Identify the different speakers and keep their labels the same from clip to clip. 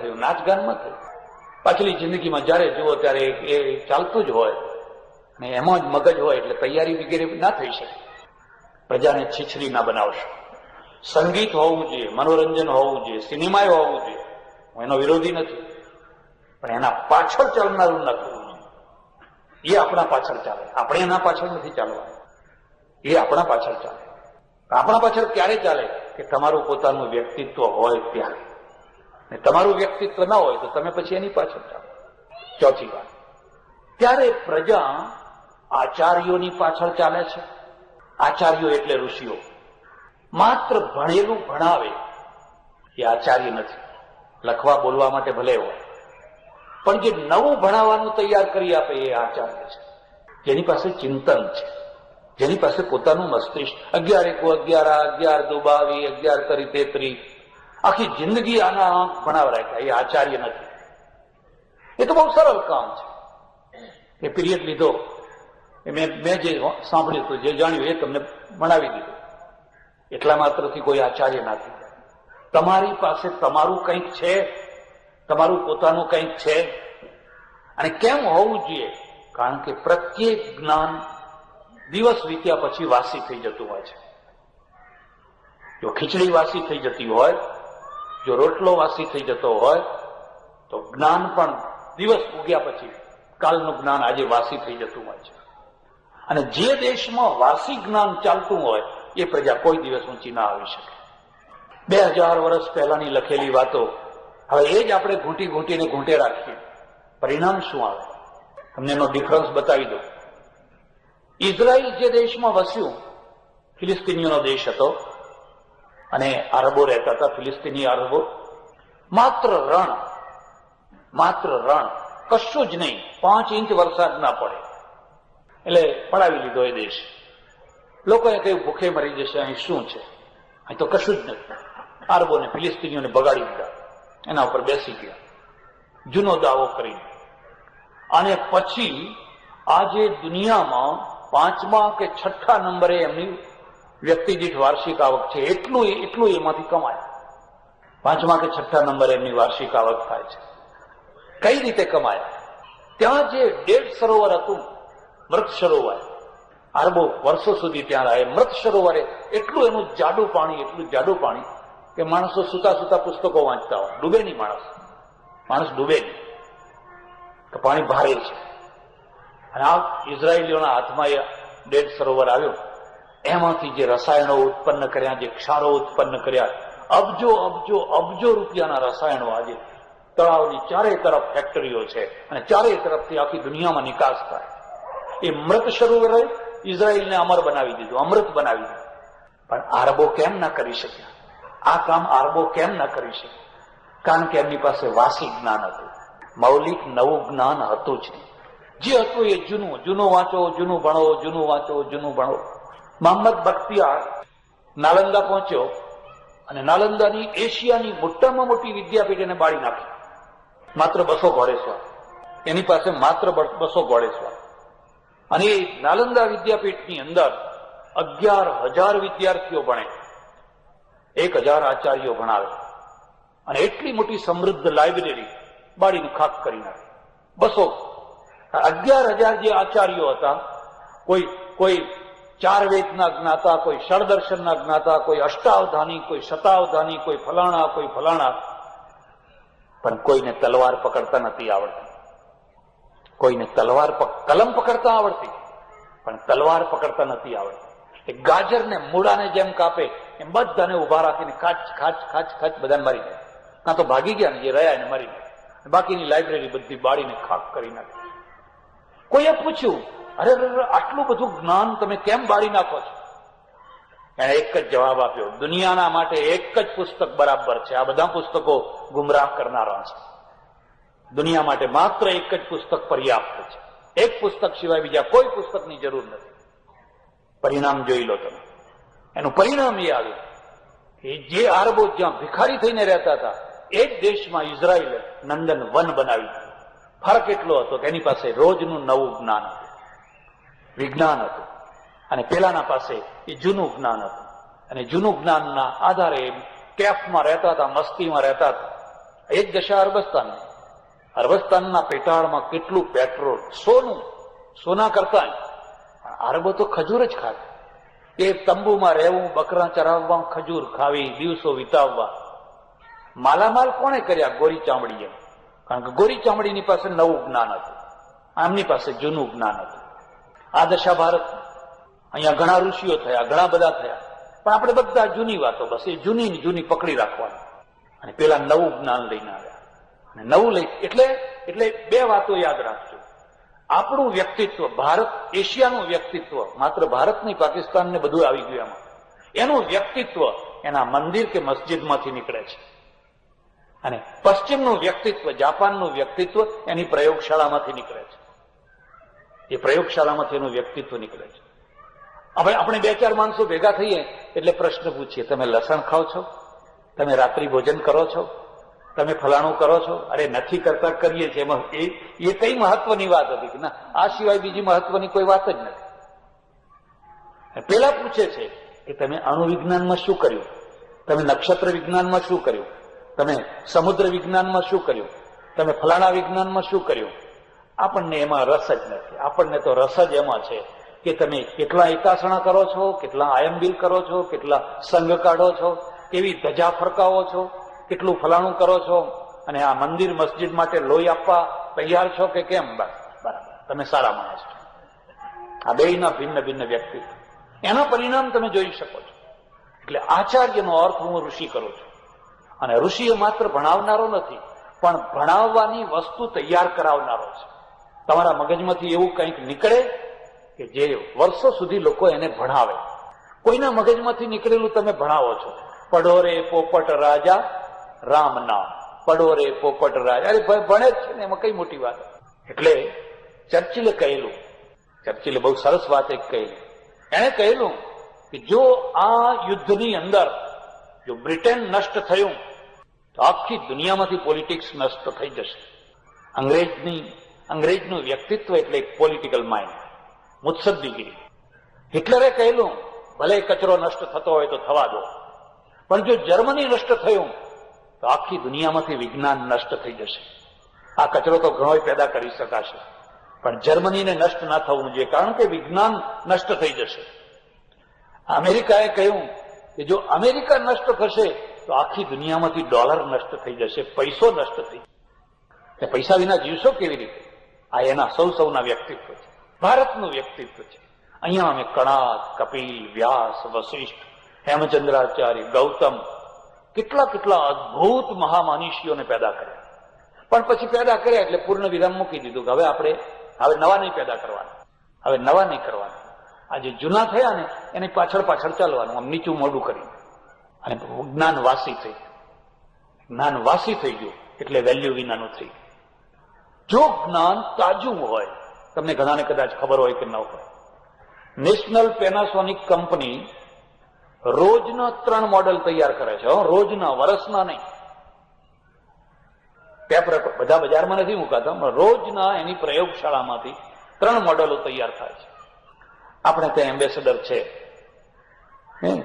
Speaker 1: થયું, નાચગાનમાં થયું. પાછલી જિંદગીમાં જયારે જુઓ ત્યારે એ ચાલતું જ હોય અને એમાં જ મગજ હોય એટલે તૈયારી વગેરે ના થઈ શકે. પ્રજાને છીછરી ના બનાવશો. સંગીત હોવું જોઈએ, મનોરંજન હોવું જોઈએ, સિનેમાએ હોવું જોઈએ, હું એનો વિરોધી નથી, પણ એના પાછળ ચાલનારું ન કરવું જોઈએ. એ આપણા પાછળ ચાલે, આપણે એના પાછળ નથી ચાલવાનું. એ આપણા પાછળ ચાલે. આપણા પાછળ ક્યારે ચાલે કે તમારું પોતાનું વ્યક્તિત્વ હોય ત્યારે. ને તમારું વ્યક્તિત્વ ના હોય તો તમે પછી એની પાછળ ચાલો. ચોથી વાત, ત્યારે પ્રજા આચાર્યોની પાછળ ચાલે છે. આચાર્યો એટલે ઋષિઓ. માત્ર ભણેલું ભણાવે એ આચાર્ય નથી. લખવા બોલવા માટે ભલે હોય, પણ જે નવું ભણાવવાનું તૈયાર કરી આપે એ આચાર્ય છે. જેની પાસે ચિંતન છે, જેની પાસે પોતાનું મસ્તિષ્ક. 11 એકુ 11, 11 દુ 22, 11 તરી 33, આખી જિંદગી આના આંખ ભણાવ રાખ્યા. એ આચાર્ય નથી. એ તો બહુ સરળ કામ છે. એ પીરિયડ લીધો, મેં જે સાંભળ્યું હતું, જે જાણ્યું એ તમને ભણાવી દીધું. એટલા માત્રથી કોઈ આચાર્ય નથી. તમારી પાસે તમારું કંઈક છે, તમારું પોતાનું કંઈક છે. અને કેમ હોવું જોઈએ? કારણ કે પ્રત્યેક જ્ઞાન દિવસ વીત્યા પછી વાસી થઈ જતું હોય છે. જો ખીચડી વાસી થઈ જતી હોય, જો રોટલો વાસી થઈ જતો હોય, તો જ્ઞાન પણ દિવસ ઉગ્યા પછી કાલનું જ્ઞાન આજે વાસી થઈ જતું હોય છે. અને જે દેશમાં વાસી જ્ઞાન ચાલતું હોય એ પ્રજા કોઈ દિવસ ઊંચી ના આવી શકે. 2000 વર્ષ પહેલાની લખેલી વાતો હવે એ જ આપણે ઘૂંટી ઘૂંટીને ઘૂંટે રાખીએ. પરિણામ શું આવે? તમને એનો ડિફરન્સ બતાવી દો. ઇઝરાયલ જે દેશમાં વસ્યું, ફિલિસ્તીનીઓનો દેશ હતો અને અરબો રહેતા હતા, ફિલિસ્તીની અરબો. માત્ર રણ, કશું જ નહીં. 5 ઇંચ વરસાદ ના પડે એટલે પડાવી લીધો એ દેશ. લોકોએ કહ્યું ભૂખે મરી જશે, અહીં શું છે? અહીં તો કશું જ નથી. અરબોને ફિલિસ્તીનીઓને બગાડી દીધા, એના ઉપર બેસી ગયા જૂનો દાવો કરીને. અને પછી આજે દુનિયામાં 5મા કે 6ઠા નંબરે એમની વ્યક્તિ દીઠ વાર્ષિક આવક છે. એટલું એમાંથી કમાય. 5મા કે 6ઠા નંબરે એમની વાર્ષિક આવક થાય છે. કઈ રીતે કમાય? ત્યાં જે ડેડ સરોવર હતું, મૃત સરોવર, અરબો વર્ષો સુધી ત્યાં રહે. મૃત સરોવરે એટલું એનું જાડું પાણી કે માણસો સુતા સુતા પુસ્તકો વાંચતા હોય. ડૂબે નહીં માણસ ડૂબે નહીં, તો પાણી ભારે છે. અને આ ઇઝરાયેલીઓના હાથમાં એ ડેડ સરોવર આવ્યું. એમાંથી જે રસાયણો ઉત્પન્ન કર્યા, જે ક્ષારો ઉત્પન્ન કર્યા, અબજો રૂપિયાના રસાયણો આજે તળાવની ચારે તરફ ફેક્ટરીઓ છે અને ચારે તરફથી આખી દુનિયામાં નિકાસ થાય. એ મૃત સરોવરે ઇઝરાયેલને અમર બનાવી દીધું, અમૃત બનાવી દીધું. પણ આરબો કેમ ના કરી શક્યા? આ કામ આરબો કેમ ના કરી શક્યા? કારણ કે એમની પાસે વાસી જ્ઞાન હતું, મૌલિક નવું જ્ઞાન હતું જ નહીં. જે હતું એ જૂનું વાંચો, જૂનું ભણો, જૂનું વાંચો, જૂનું ભણો. મોહમ્મદ બખ્તિયાર નાલંદા પહોંચ્યો અને નાલંદાની એશિયાની મોટામાં મોટી વિદ્યાપીઠ એને બાળી નાખી. માત્ર 200 ઘોડેસવાર એની પાસે, માત્ર 200 ઘોડેસવાર. અને એ નાલંદા વિદ્યાપીઠની અંદર 11,000 વિદ્યાર્થીઓ ભણે, 1,000 આચાર્યો ભણાવે અને એટલી મોટી સમૃદ્ધ લાઇબ્રેરી બાળીને ખાક કરી નાખે. 11,000 જે આચાર્યો હતા, કોઈ 4 વેદના જ્ઞાતા, કોઈ ષડદર્શનના જ્ઞાતા, કોઈ અષ્ટાવધાની, કોઈ શતાવધાની, કોઈ ફલાણા, પણ કોઈને તલવાર પકડતા નથી આવડતી. કોઈને કલમ પકડતા આવડતી, પણ તલવાર પકડતા નથી આવડતી. એ ગાજરને મૂળાને જેમ કાપે એમ બધાને ઉભા રાખીને ખાચ બધાને મારી નાખે. કાં તો ભાગી ગયા ને જે રહ્યા એને મારી નાખે. બાકીની લાઇબ્રેરી બધી બાળીને ખાક કરી નાખે. કોઈએ પૂછ્યું, અરે આટલું બધું જ્ઞાન તમે કેમ બાળી નાખો છો? એને એક જ જવાબ આપ્યો, દુનિયાના માટે એક જ પુસ્તક બરાબર છે, આ બધા પુસ્તકો ગુમરાહ કરનારા છે. દુનિયા માટે માત્ર એક જ પુસ્તક પર્યાપ્ત છે. એક પુસ્તક સિવાય બીજા કોઈ પુસ્તકની જરૂર નથી. પરિણામ જોઈ લો તમે. એનું પરિણામ એ આવ્યું કે જે આરબો જ્યાં ભિખારી થઈને રહેતા હતા એ જ દેશમાં ઇઝરાયલે નંદન વન બનાવી દીધું. ફરક એટલો હતો કે એની પાસે રોજનું નવું જ્ઞાન હતું, વિજ્ઞાન હતું, અને પેલાના પાસે એ જૂનું જ્ઞાન હતું. અને જૂનું જ્ઞાનના આધારે કેફમાં રહેતા હતા, મસ્તીમાં રહેતા હતા. એ જ દશા અરબસ્તાનની. અરબસ્તાનના પેટાળમાં કેટલું પેટ્રોલ, સોના કરતા. અરબો તો ખજૂર જ ખાતા. એ તંબુમાં રહેવું, બકરા ચરાવવા, ખજૂર ખાવી, દિવસો વિતાવવા. માલામાલ કોણે કર્યા? ગોરી ચામડીએ. કારણ કે ગોરી ચામડીની પાસે નવું જ્ઞાન હતું, આમની પાસે જૂનું જ્ઞાન હતું. આ દશા ભારત. અહીંયા ઘણા ઋષિઓ થયા, ઘણા બધા થયા, પણ આપણે બધા જૂની વાતો, બસ એ જૂની પકડી રાખવાની. અને પેલા નવું જ્ઞાન લઈને આવ્યા. અને નવું લઈ એટલે બે વાતો યાદ રાખજો. આપણું વ્યક્તિત્વ, ભારત એશિયાનું વ્યક્તિત્વ, માત્ર ભારત નહીં, પાકિસ્તાન ને બધું આવી ગયું એમાં. એનું વ્યક્તિત્વ એના મંદિર કે મસ્જિદમાંથી નીકળે છે. અને પશ્ચિમનું વ્યક્તિત્વ, જાપાનનું વ્યક્તિત્વ એની પ્રયોગશાળામાંથી નીકળે છે. એ પ્રયોગશાળામાંથી એનું વ્યક્તિત્વ નીકળે છે. હવે આપણે બે ચાર માણસો ભેગા થઈએ એટલે પ્રશ્ન પૂછીએ, તમે લસણ ખાઓ છો? તમે રાત્રિ ભોજન કરો છો? તમે ફલાણું કરો છો? અરે નથી કરતા, કરીએ છીએ. એમાં એ કઈ મહત્વની વાત હતી કે ના, આ સિવાય બીજી મહત્વની કોઈ વાત જ નથી. પેલા પૂછે છે કે તમે અણુ વિજ્ઞાનમાં શું કર્યું? તમે નક્ષત્ર વિજ્ઞાનમાં શું કર્યું? તમે સમુદ્ર વિજ્ઞાનમાં શું કર્યું? તમે ફલાણા વિજ્ઞાનમાં શું કર્યું? આપણને એમાં રસ જ નથી. આપણને તો રસ જ એમાં છે કે તમે કેટલા એકાસણા કરો છો, કેટલા આયંબિલ કરો છો, કેટલા સંઘ કાઢો છો, કેવી ધજા ફરકાવો છો, કેટલું ફલાણું કરો છો, અને આ મંદિર મસ્જિદ માટે લોહી આપવા તૈયાર છો કે કેમ? બસ બરાબર, તમે સારા માણસ છો. આ બેયના ભિન્ન ભિન્ન વ્યક્તિત્વ, એના પરિણામ તમે જોઈ શકો છો. એટલે આચાર્યનો અર્થ હું ઋષિ કરું છું. અને ઋષિ એ માત્ર ભણાવનારો નથી, પણ ભણાવવાની વસ્તુ તૈયાર કરાવનારો છે. તમારા મગજમાંથી એવું કંઈક નીકળે કે જે વર્ષો સુધી લોકો એને ભણાવે. કોઈના મગજમાંથી નીકળેલું તમે ભણાવો છો. પડો રે પોપટ રાજા રામ નામ, પડો રે પોપટ રાજા. અરે ભણે જ છે ને, એમાં કઈ મોટી વાત. એટલે ચર્ચિલે કહેલું, ચર્ચિલે બહુ સરસ વાત એક કહેલી. એણે કહેલું કે જો આ યુદ્ધની અંદર જો બ્રિટન નષ્ટ થયું તો આખી દુનિયામાંથી પોલિટિક્સ નષ્ટ થઈ જશે. અંગ્રેજનું વ્યક્તિત્વ એટલે એક પોલિટિકલ માઇન્ડ, મુત્સદ્દીગીરી. હિટલરે કહેલું ભલે કચરો નષ્ટ થતો હોય તો થવા દો, પણ જો જર્મની નષ્ટ થયું તો આખી દુનિયામાંથી વિજ્ઞાન નષ્ટ થઈ જશે. આ કચરો તો ઘણો પેદા કરી શકાશે, પણ જર્મનીને નષ્ટ ના થવું જોઈએ, કારણ કે વિજ્ઞાન નષ્ટ થઈ જશે. અમેરિકાએ કહ્યું કે જો અમેરિકા નષ્ટ થશે તો આખી દુનિયામાંથી ડોલર નષ્ટ થઈ જશે, પૈસો નષ્ટ થઈ જશે. પૈસા વિના જીવશો કેવી રીતે? આ એના સૌના વ્યક્તિત્વ છે, ભારતનું વ્યક્તિત્વ છે. અહીંયા અમે કણાદ, કપિલ, વ્યાસ, વશિષ્ઠ, હેમચંદ્રાચાર્ય, ગૌતમ, કેટલા અદભુત મહામાનીષીઓને પેદા કર્યા. પણ પછી પેદા કર્યા એટલે પૂર્ણ વિરામ મૂકી દીધું કે હવે નવા નહીં પેદા કરવાના, હવે નવા નહીં કરવાના. આ જે જૂના થયા ને એની પાછળ ચાલવાનું, આમ નીચું મોઢું કરી. અને જ્ઞાન વાસી થઈ ગયું એટલે વેલ્યુ વિનાનું થઈ ગયું. જો જ્ઞાન તાજું હોય, તમને ઘણાને કદાચ ખબર હોય કે ન હોય, નેશનલ પેનાસોનિક કંપની રોજના 3 મોડેલ તૈયાર કરે છે. રોજના, વર્ષના નહીં. ટેપ રેકોર્ડ બધા બજારમાં નથી મુકાતા, પણ રોજના એની પ્રયોગશાળામાંથી 3 મોડેલો તૈયાર થાય છે. આપણે ત્યાં એમ્બેસેડર છે,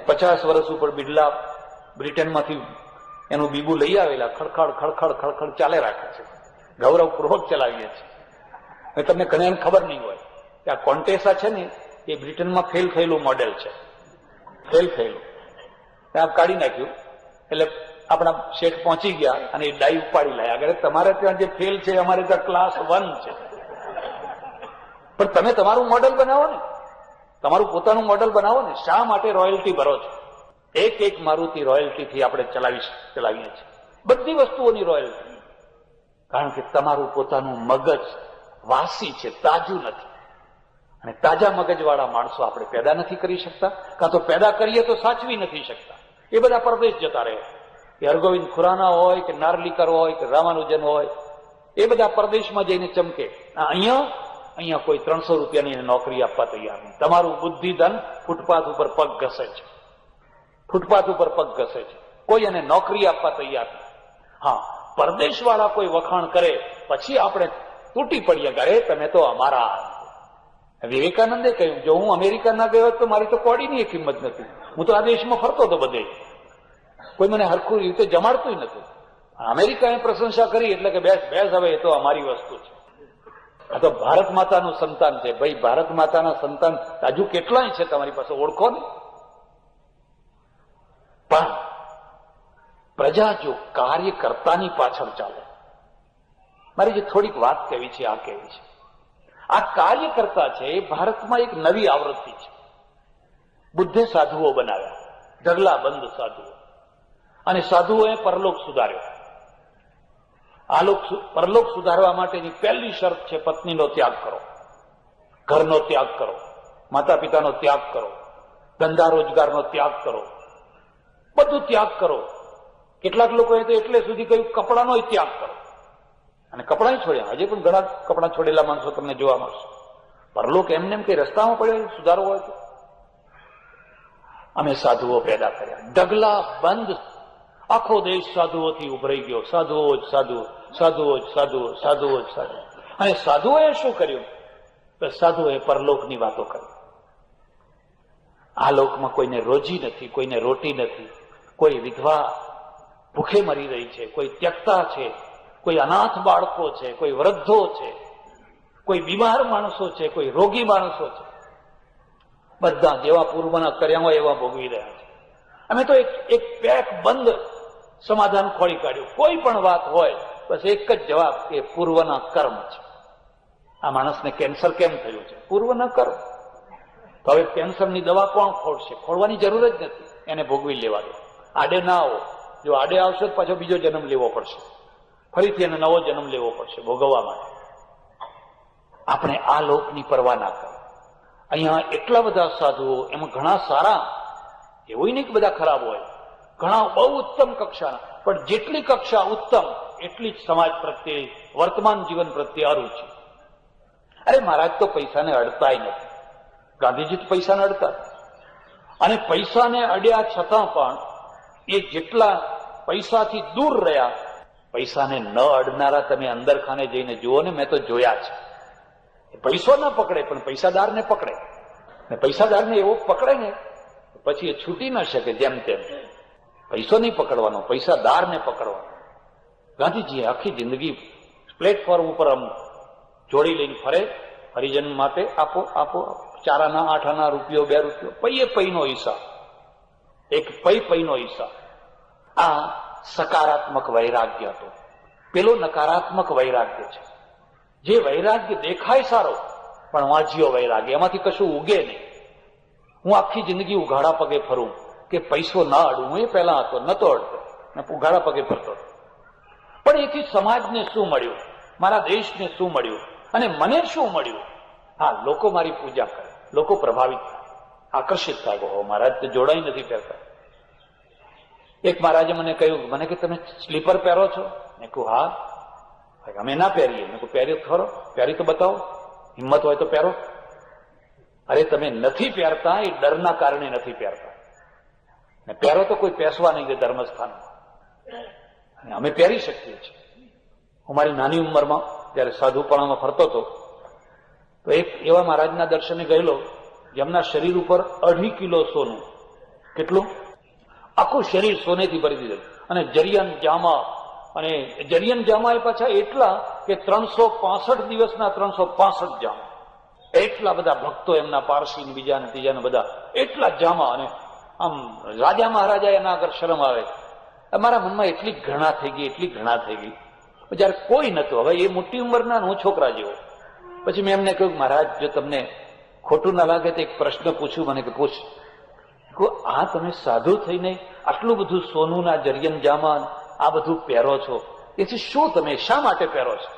Speaker 1: 50 વર્ષ ઉપર બિડલા બ્રિટનમાંથી એનું બીબું લઈ આવેલા, ખડખડ ચાલે રાખે છે, ગૌરવપૂર્વક ચલાવીએ છીએ. તમને ઘણા ખબર નહીં હોય કે આ કોન્ટેસા છે ને એ બ્રિટનમાં ફેલ થયેલું મોડેલ છે. ફેલ થયેલું ત્યાં કાઢી નાખ્યું એટલે આપણા શેઠ પહોંચી ગયા અને એ ડાઈ ઉપાડી લાયા. અગર તમારે ત્યાં જે ફેલ છે અમારે ત્યાં ક્લાસ 1 છે. પણ તમે તમારું મોડેલ બનાવો ને, તમારું પોતાનું મોડેલ બનાવો ને. શા માટે રોયલ્ટી ભરો છો? એક મારુતિ રોયલ્ટીથી આપણે ચલાવીએ છીએ, બધી વસ્તુઓની રોયલ્ટી. કારણ કે તમારું પોતાનું મગજ વાસી છે, તાજું નથી. અને તાજા મગજવાળા માણસો આપણે પેદા નથી કરી શકતા, કાં તો પેદા કરીએ તો સાચવી નથી શકતા. એ બધા પરદેશ જતા રહે. કે હરગોવિંદ ખુરાના હોય કે નાર્લીકર હોય કે રામાનુજન હોય, એ બધા પરદેશમાં જઈને ચમકે. અહીંયા કોઈ 300 રૂપિયાની નોકરી આપવા તૈયાર નહીં. તમારું બુદ્ધિધન ફૂટપાથ ઉપર પગ ઘસે છે, કોઈ એને નોકરી આપવા તૈયાર નહીં. હા, પરદેશવાળા કોઈ વખાણ કરે પછી આપણે તૂટી પડીએ, અરે તમે તો અમારા. વિવેકાનંદે કહ્યું, જો હું અમેરિકા ના ગયો તો મારી તો કોડીની કિંમત નથી. હું તો આ દેશમાં ફરતો હતો બધે, કોઈ મને હરખું રીતે જમાડતું નતું. અમેરિકાએ પ્રશંસા કરી એટલે કે બેસ બેસ, હવે એ તો અમારી વસ્તુ છે. આ તો ભારત માતાનું સંતાન છે. ભાઈ, ભારત માતાના સંતાન હજુ કેટલાય છે તમારી પાસે, ઓળખો ને. પણ પ્રજા જો કાર્યકર્તાની પાછળ ચાલે, મારી જે થોડીક વાત કહેવી છે, આ કહેવી છે. આ કાર્યકર્તા છે એ ભારતમાં એક નવી આવૃત્તિ છે. બુદ્ધે સાધુઓ બનાવ્યા, ઢગલાબંધ સાધુઓ, અને સાધુઓએ પરલોક સુધાર્યો. પરલોક સુધારવા માટેની પહેલી શરત છે પત્નીનો ત્યાગ કરો, ઘરનો ત્યાગ કરો, માતા પિતાનો ત્યાગ કરો, ધંધા રોજગારનો ત્યાગ કરો, બધું ત્યાગ કરો. કેટલાક લોકોએ તો એટલે સુધી કહ્યું કપડાનો ત્યાગ કરો, અને કપડા છોડ્યા. હજી પણ ઘણા કપડા છોડેલા માણસો તમને જોવા મળશે. પરલોક એમને એમ કઈ રસ્તામાં પડ્યો સુધારો હોય તો. અમે સાધુઓ પેદા કર્યા, ઢગલા બંધ. આખો દેશ સાધુઓથી ઉભરાઈ ગયો. સાધુઓ જ સાધુઓ, સાધુઓ જ સાધુઓ, સાધુઓ જ સાધુઓ. અને સાધુઓએ શું કર્યું? તો સાધુઓએ પરલોકની વાતો કરી. આ લોકમાં કોઈને રોજી નથી, કોઈને રોટી નથી, કોઈ વિધવા ભૂખે મરી રહી છે, કોઈ ત્યક્તા છે, કોઈ અનાથ બાળકો છે, કોઈ વૃદ્ધો છે, કોઈ બીમાર માણસો છે, કોઈ રોગી માણસો છે. બધા જેવા પૂર્વના કર્યા હોય એવા ભોગવી રહ્યા છે. અમે તો એક પેક બંધ સમાધાન ખોલી કાઢ્યું. કોઈ પણ વાત હોય બસ એક જ જવાબ કે પૂર્વના કર્મ છે. આ માણસને કેન્સર કેમ થયું છે? પૂર્વના કર્મ. તો હવે કેન્સરની દવા કોણ ખોડશે? ખોડવાની જરૂર જ નથી, એને ભોગવી લેવા દો. આડે ના આવો. જો આડે આવશે તો પાછો બીજો જન્મ લેવો પડશે, ફરીથી એને નવો જન્મ લેવો પડશે ભોગવવા માટે. આપણે આ લોકની પરવા ના કરો. અહીંયા એટલા બધા સાધુઓ, એમાં ઘણા સારા, એવું નહીં કે બધા ખરાબ હોય, ઘણા બહુ ઉત્તમ કક્ષાના. પણ જેટલી કક્ષા ઉત્તમ એટલી જ સમાજ પ્રત્યે, વર્તમાન જીવન પ્રત્યે અરુચિ. અરે મહારાજ તો પૈસાને અડતાય નથી. ગાંધીજી તો પૈસાને અડતા, અને પૈસાને અડ્યા છતાં પણ એ જેટલા પૈસાથી દૂર રહ્યા, પૈસાને ન અડનારા તમે અંદર ખાને જઈને જુઓ ને, મેં તો જોયા છે. પૈસો ના પકડે પણ પૈસાદારને પકડે, ને પૈસાદારને એવો પકડે ને પછી એ છૂટી ના શકે જેમ તેમ. પૈસો નહીં પકડવાનો, પૈસાદારને પકડવાનો. ગાંધીજીએ આખી જિંદગી પ્લેટફોર્મ ઉપર આમ જોડી લઈને ફરે, હરિજન માટે આપો આપો, 4 આના 8 આના, રૂપિયો 2 રૂપિયો, પૈયે પૈનો હિસાબ, એક પૈનો હિસાબ. આ સકારાત્મક વૈરાગ્ય હતો. પેલો નકારાત્મક વૈરાગ્ય છે. જે વૈરાગ્ય દેખાય સારો પણ વાંચ્યો વૈરાગ્ય, એમાંથી કશું ઉગે નહીં. હું આખી જિંદગી ઉઘાડા પગે ફરું કે પૈસો ના અડું. હું એ પહેલા હતો, નતો અડતો, ને ઉઘાડા પગે ફરતો. પણ એથી સમાજને શું મળ્યું? મારા દેશને શું મળ્યું? અને મને શું મળ્યું? હા, લોકો મારી પૂજા કરે, લોકો પ્રભાવિત થાય, આકર્ષિત થાય. હો, મહારાજ તો જોડાઈ નથી પહેરતા. એક મહારાજે મને કહ્યું, મને કે તમે સ્લીપર પહેરો છો? મેં કહ્યું હા. અમે ના પહેરીએ. મેં કહ્યું પહેર્યો ખરો, પહેરી તો બતાવો, હિંમત હોય તો પહેરો. અરે તમે નથી પહેરતા એ ડરના કારણે નથી પહેરતા, ને પહેરો તો કોઈ પેસવા નહીં દે ધર્મસ્થાનમાં. અને અમે પહેરી શકીએ છીએ. હું મારી નાની ઉંમરમાં જયારે સાધુપણામાં ફરતો હતો તો એક એવા મહારાજના દર્શને ગયેલો જેમના શરીર ઉપર 2.5 કિલો સોનું. કેટલું? આખું શરીર સોનેથી ભરી દીધું. અને જરિયન જામા, અને જરિયન જામા એ પાછા એટલા કે 365 દિવસના 365 જામા. એટલા બધા ભક્તો એમના, પારસી બીજા ને ત્રીજા ને બધા, એટલા જામા. અને આમ રાજા મહારાજા એના આગળ શરમ આવે. મારા મનમાં એટલી ઘૃણા થઈ ગઈ, એટલી ઘૃણા થઈ ગઈ. જયારે કોઈ નતું, હવે એ મોટી ઉંમરના, હું છોકરા જેવો. પછી મેં એમને કહ્યું, મહારાજ જો તમને ખોટું ના લાગે તો એક પ્રશ્ન પૂછું. મને કે પૂછ. આ તમે સાધુ થઈને આટલું બધું સોનુના જરિયન જામા આ બધું પહેરો છો, એથી શું તમે શા માટે પહેરો છો?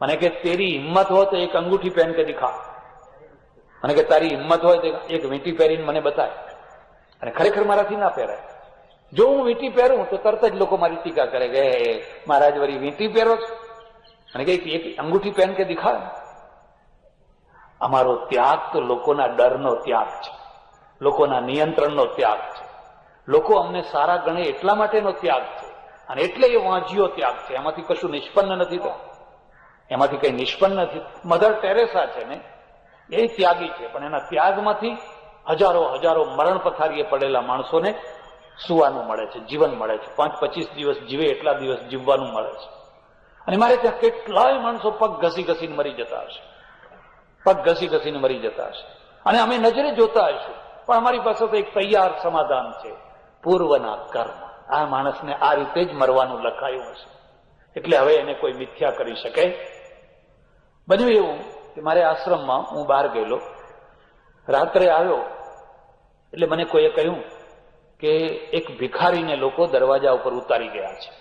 Speaker 1: મને કે તેરી હિંમત હોય તો એક અંગૂઠી પહેન કે દિખા. મને કે તારી હિંમત હોય તો એક વીંટી પહેરીને મને બતાય. અને ખરેખર મારાથી ના પહેરાય. જો હું વીંટી પહેરું તો તરત જ લોકો મારી ટીકા કરે કે મહારાજ વળી વીંટી પહેરો છો. અને કે એક અંગૂઠી પહેન કે દિખા. અમારો ત્યાગ તો લોકોના ડરનો ત્યાગ છે, લોકોના નિયંત્રણનો ત્યાગ છે. લોકો અમને સારા ગણે એટલા માટેનો ત્યાગ છે. અને એટલે એ વાંજ્યો ત્યાગ છે. એમાંથી કશું નિષ્પન્ન નથી થતું, એમાંથી કઈ નિષ્પન્ન નથી. મધર ટેરેસા છે ને, એ ત્યાગી છે, પણ એના ત્યાગમાંથી હજારો હજારો મરણ પથારીએ પડેલા માણસોને સુવાનું મળે છે, જીવન મળે છે, 5-25 દિવસ જીવે એટલા દિવસ જીવવાનું મળે છે. અને મારે ત્યાં કેટલાય માણસો પગ ઘસી ઘસીને મરી જતા હશે, પગ ઘસી ઘસીને મરી જતા હશે, અને અમે નજરે જોતા હશું, પણ અમારી પાસે તો એક તૈયાર સમાધાન છે, પૂર્વના કર્મ. આ માણસને આ રીતે જ મરવાનું લખાયું હશે, એટલે હવે એને કોઈ મિથ્યા કરી શકે. બન્યું એવું કે મારે આશ્રમમાં હું બહાર ગયેલો, રાત્રે આવ્યો એટલે મને કોઈએ કહ્યું કે એક ભિખારીને લોકો દરવાજા ઉપર ઉતારી ગયા છે.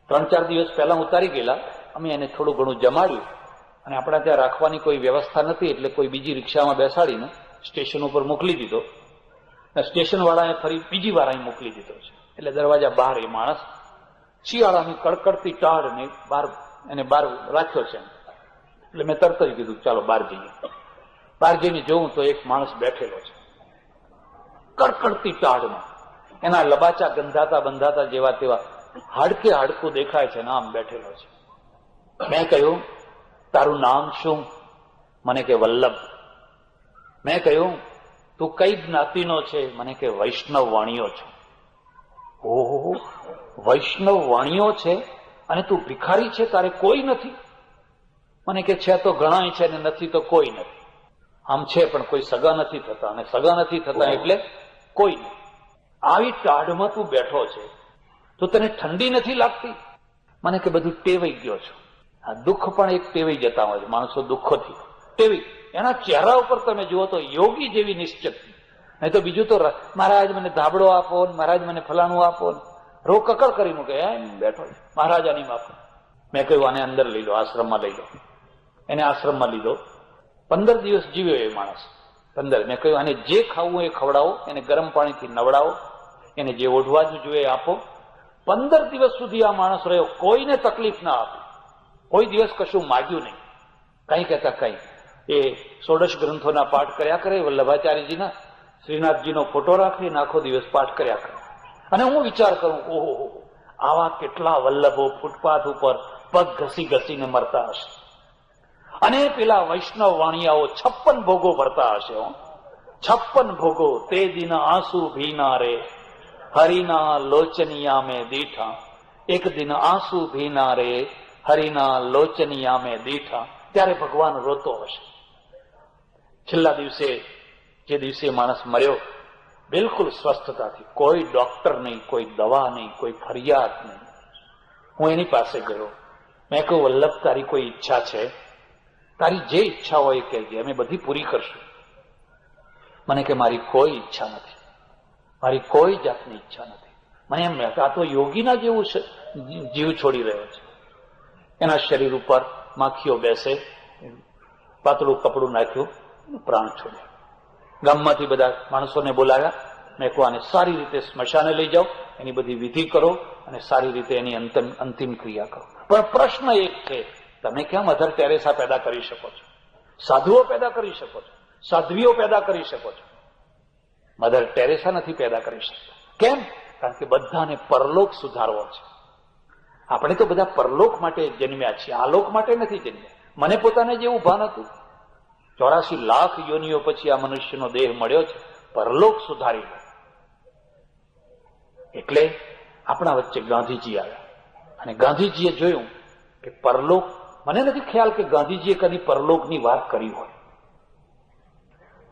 Speaker 1: 3-4 દિવસ પહેલા ઉતારી ગયેલા. અમે એને થોડું ઘણું જમાડ્યું, અને આપણા ત્યાં રાખવાની કોઈ વ્યવસ્થા નથી, એટલે કોઈ બીજી રિક્ષામાં બેસાડીને સ્ટેશન ઉપર મોકલી દીધો. સ્ટેશન વાળાએ ફરી બીજી વાર અહીં મોકલી દીધો છે. એટલે દરવાજા બહાર એ માણસ શિયાળાની કડકડતી ટાઢને બહાર રાખ્યો છે. એટલે મેં તરત જ કીધું ચાલો બહાર જઈએ. બહાર જઈને જોઉં તો એક માણસ બેઠેલો છે કડકડતી ટાઢમાં, એના લબાચા ગંધાતા બંધાતા જેવા તેવા, હાડકે હાડકું દેખાય છે, આમ બેઠેલો છે. મેં કહ્યું તારું નામ શું? મને કે વલ્લભ. મેં કહ્યું તું કઈ જ્ઞાતિનો છે? મને કે વૈષ્ણવ વાણિયો છું. ઓહો, વૈષ્ણવ વાણિયો છે અને તું ભિખારી છે, તારે કોઈ નથી? મને કે છે તો ઘણાય છે ને નથી તો કોઈ નથી. આમ છે પણ કોઈ સગા નથી થતા, અને સગા નથી થતા એટલે કોઈ નહીં. આવી ટાઢમાં તું બેઠો છે તો તને ઠંડી નથી લાગતી? મને કે બધું ટેવાઈ ગયો છું. આ દુઃખ પણ એક ટેવાઈ જતા હોય છે, માણસો દુઃખોથી ટેવી. એના ચહેરા ઉપર તમે જુઓ તો યોગી જેવી નિશ્ચિત, નહીં તો બીજું તો મહારાજ મને ધાબળો આપો, મહારાજ મને ફલાણું આપો, રો કકળ કરી મૂકે, એમ બેઠો છે મહારાજાની માફક. મેં કહ્યું આને અંદર લઈ લો, આશ્રમમાં લઈ લો. એને આશ્રમમાં લીધો. 15 દિવસ જીવ્યો એ માણસ. 15. મેં કહ્યું આને જે ખાવું એ ખવડાવો, એને ગરમ પાણીથી નવડાવો, એને જે ઓઢવાનું જોઈએ આપો. 15 દિવસ સુધી આ માણસ રહ્યો, કોઈને તકલીફ ના આપી, કોઈ દિવસ કશું માગ્યું નહીં. કઈ કહેતા કઈ એ 16 ગ્રંથોના પાઠ કર્યા કરે, વલ્લભાચાર્યજીના, શ્રીનાથજીનો ફોટો રાખીને આખો દિવસ પાઠ કર્યા કરે. અને હું વિચાર કરું, ઓહો, આવા કેટલા વલ્લભો ફૂટપાથ ઉપર પગ ઘસી ઘસીને મરતા હશે, અને પેલા વૈષ્ણવ વાણિયાઓ 56 ભોગો ભરતા હશે. 56 ભોગો. તે દિન આંસુ ભીના રે હરિના લોચનિયા મેં દીઠા. એક દિન આંસુ ભીના રે હરિના લોચનિયા મેં દીઠા. ત્યારે ભગવાન રોતો હશે. છેલ્લા દિવસે, જે દિવસે માણસ મર્યો, બિલકુલ સ્વસ્થતાથી, કોઈ ડોક્ટર નહીં, કોઈ દવા નહીં, કોઈ ફરિયાદ નહીં. હું એની પાસે ગયો. મેં કહ્યું વલ્લભ તારી કોઈ ઈચ્છા છે? તારી જે ઈચ્છા હોય એ કહેજે, અમે બધી પૂરી કરશું. મને કે મારી કોઈ ઈચ્છા નથી, મારી કોઈ જાતની ઈચ્છા નથી. મને એમ આ તો યોગીના જેવું છે, જીવ છોડી રહ્યો છે. એના શરીર ઉપર માખીઓ બેસે, પાતળું કપડું નાખ્યું, પ્રાણ છોડ્યા. ગામમાંથી બધા માણસોને બોલાવ્યા. મેં કહું આને સારી રીતે સ્મશાને લઈ જાઓ, એની બધી વિધિ કરો અને સારી રીતે એની અંતિમ ક્રિયા કરો. પણ પ્રશ્ન એક છે, તમે કેમ મધર ટેરેસા પેદા કરી શકો છો, સાધુઓ પેદા કરી શકો છો, સાધ્વીઓ પેદા કરી શકો છો, મધર ટેરેસા નથી પેદા કરી શકતા. કેમ? કારણ કે બધાને પરલોક સુધારવો છે. આપણે તો બધા પરલોક માટે જન્મ્યા છીએ, આલોક માટે નથી જન્મ્યા. મને પોતાને જેવું ભાન હતું, 84 લાખ યોનિઓ પછી આ મનુષ્યનો દેહ મળ્યો છે, પરલોક સુધારી લો. એટલે આપણા વચ્ચે ગાંધીજી આવ્યા, અને ગાંધીજીએ જોયું કે પરલોક, મને નથી ખ્યાલ કે ગાંધીજીએ કદી પરલોકની વાત કરી હોય,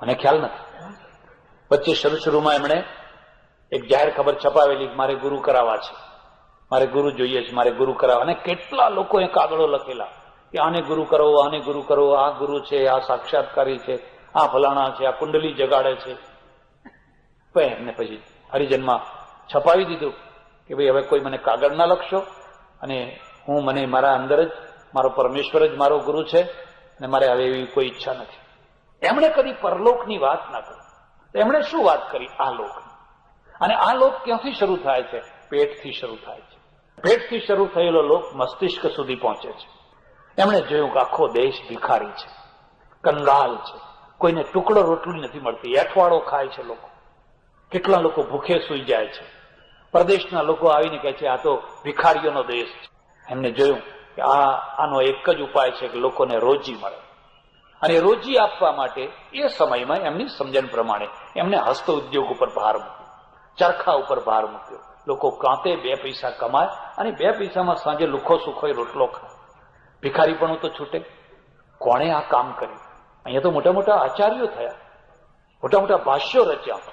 Speaker 1: મને ખ્યાલ નથી. વચ્ચે શરૂમાં એમણે એક જાહેર ખબર છપાવેલી, મારે ગુરુ કરાવવા છે, મારે ગુરુ જોઈએ છે, મારે ગુરુ કરાવવા. અને કેટલા લોકોએ કાગળો લખેલા કે આને ગુરુ કરો, આને ગુરુ કરો, આ ગુરુ છે, આ સાક્ષાત્કારી છે, આ ફલાણા છે, આ કુંડલી જગાડે છે. એમને પછી હરિજનમાં છપાવી દીધું કે ભાઈ હવે કોઈ મને કાગળ ના લખશો, અને મને મારા અંદર જ મારો પરમેશ્વર જ મારો ગુરુ છે, અને મારે હવે એવી કોઈ ઈચ્છા નથી. એમણે કદી પરલોકની વાત ના કરી. એમણે શું વાત કરી? આ લોક. અને આ લોક ક્યાંથી શરૂ થાય છે? પેટથી શરૂ થાય છે. પેટથી શરૂ થયેલો લોક મસ્તિષ્ક સુધી પહોંચે છે. એમણે જોયું કે આખો દેશ ભિખારી છે, કંગાલ છે, કોઈને ટુકડો રોટલી નથી મળતી, એઠવાડો ખાય છે લોકો. કેટલા લોકો ભૂખે સૂઈ જાય છે. પ્રદેશના લોકો આવીને કહે છે આ તો ભિખારીઓનો દેશ છે. એમને જોયું કે આનો એક જ ઉપાય છે કે લોકોને રોજી મળે, અને રોજી આપવા માટે એ સમયમાં એમની સમજણ પ્રમાણે એમને હસ્ત ઉદ્યોગ ઉપર ભાર મૂક્યો. ચરખા ઉપર ભાર મૂક્યો. લોકો કાંતે 2 પૈસા કમાય અને 2 પૈસામાં સાંજે લુખો સુખો રોટલો ખાય. ભિખારીપણું તો છૂટે. કોણે આ કામ કર્યું? અહીંયા તો મોટા મોટા આચાર્યો થયા, મોટા મોટા ભાષ્યો રચ્યા,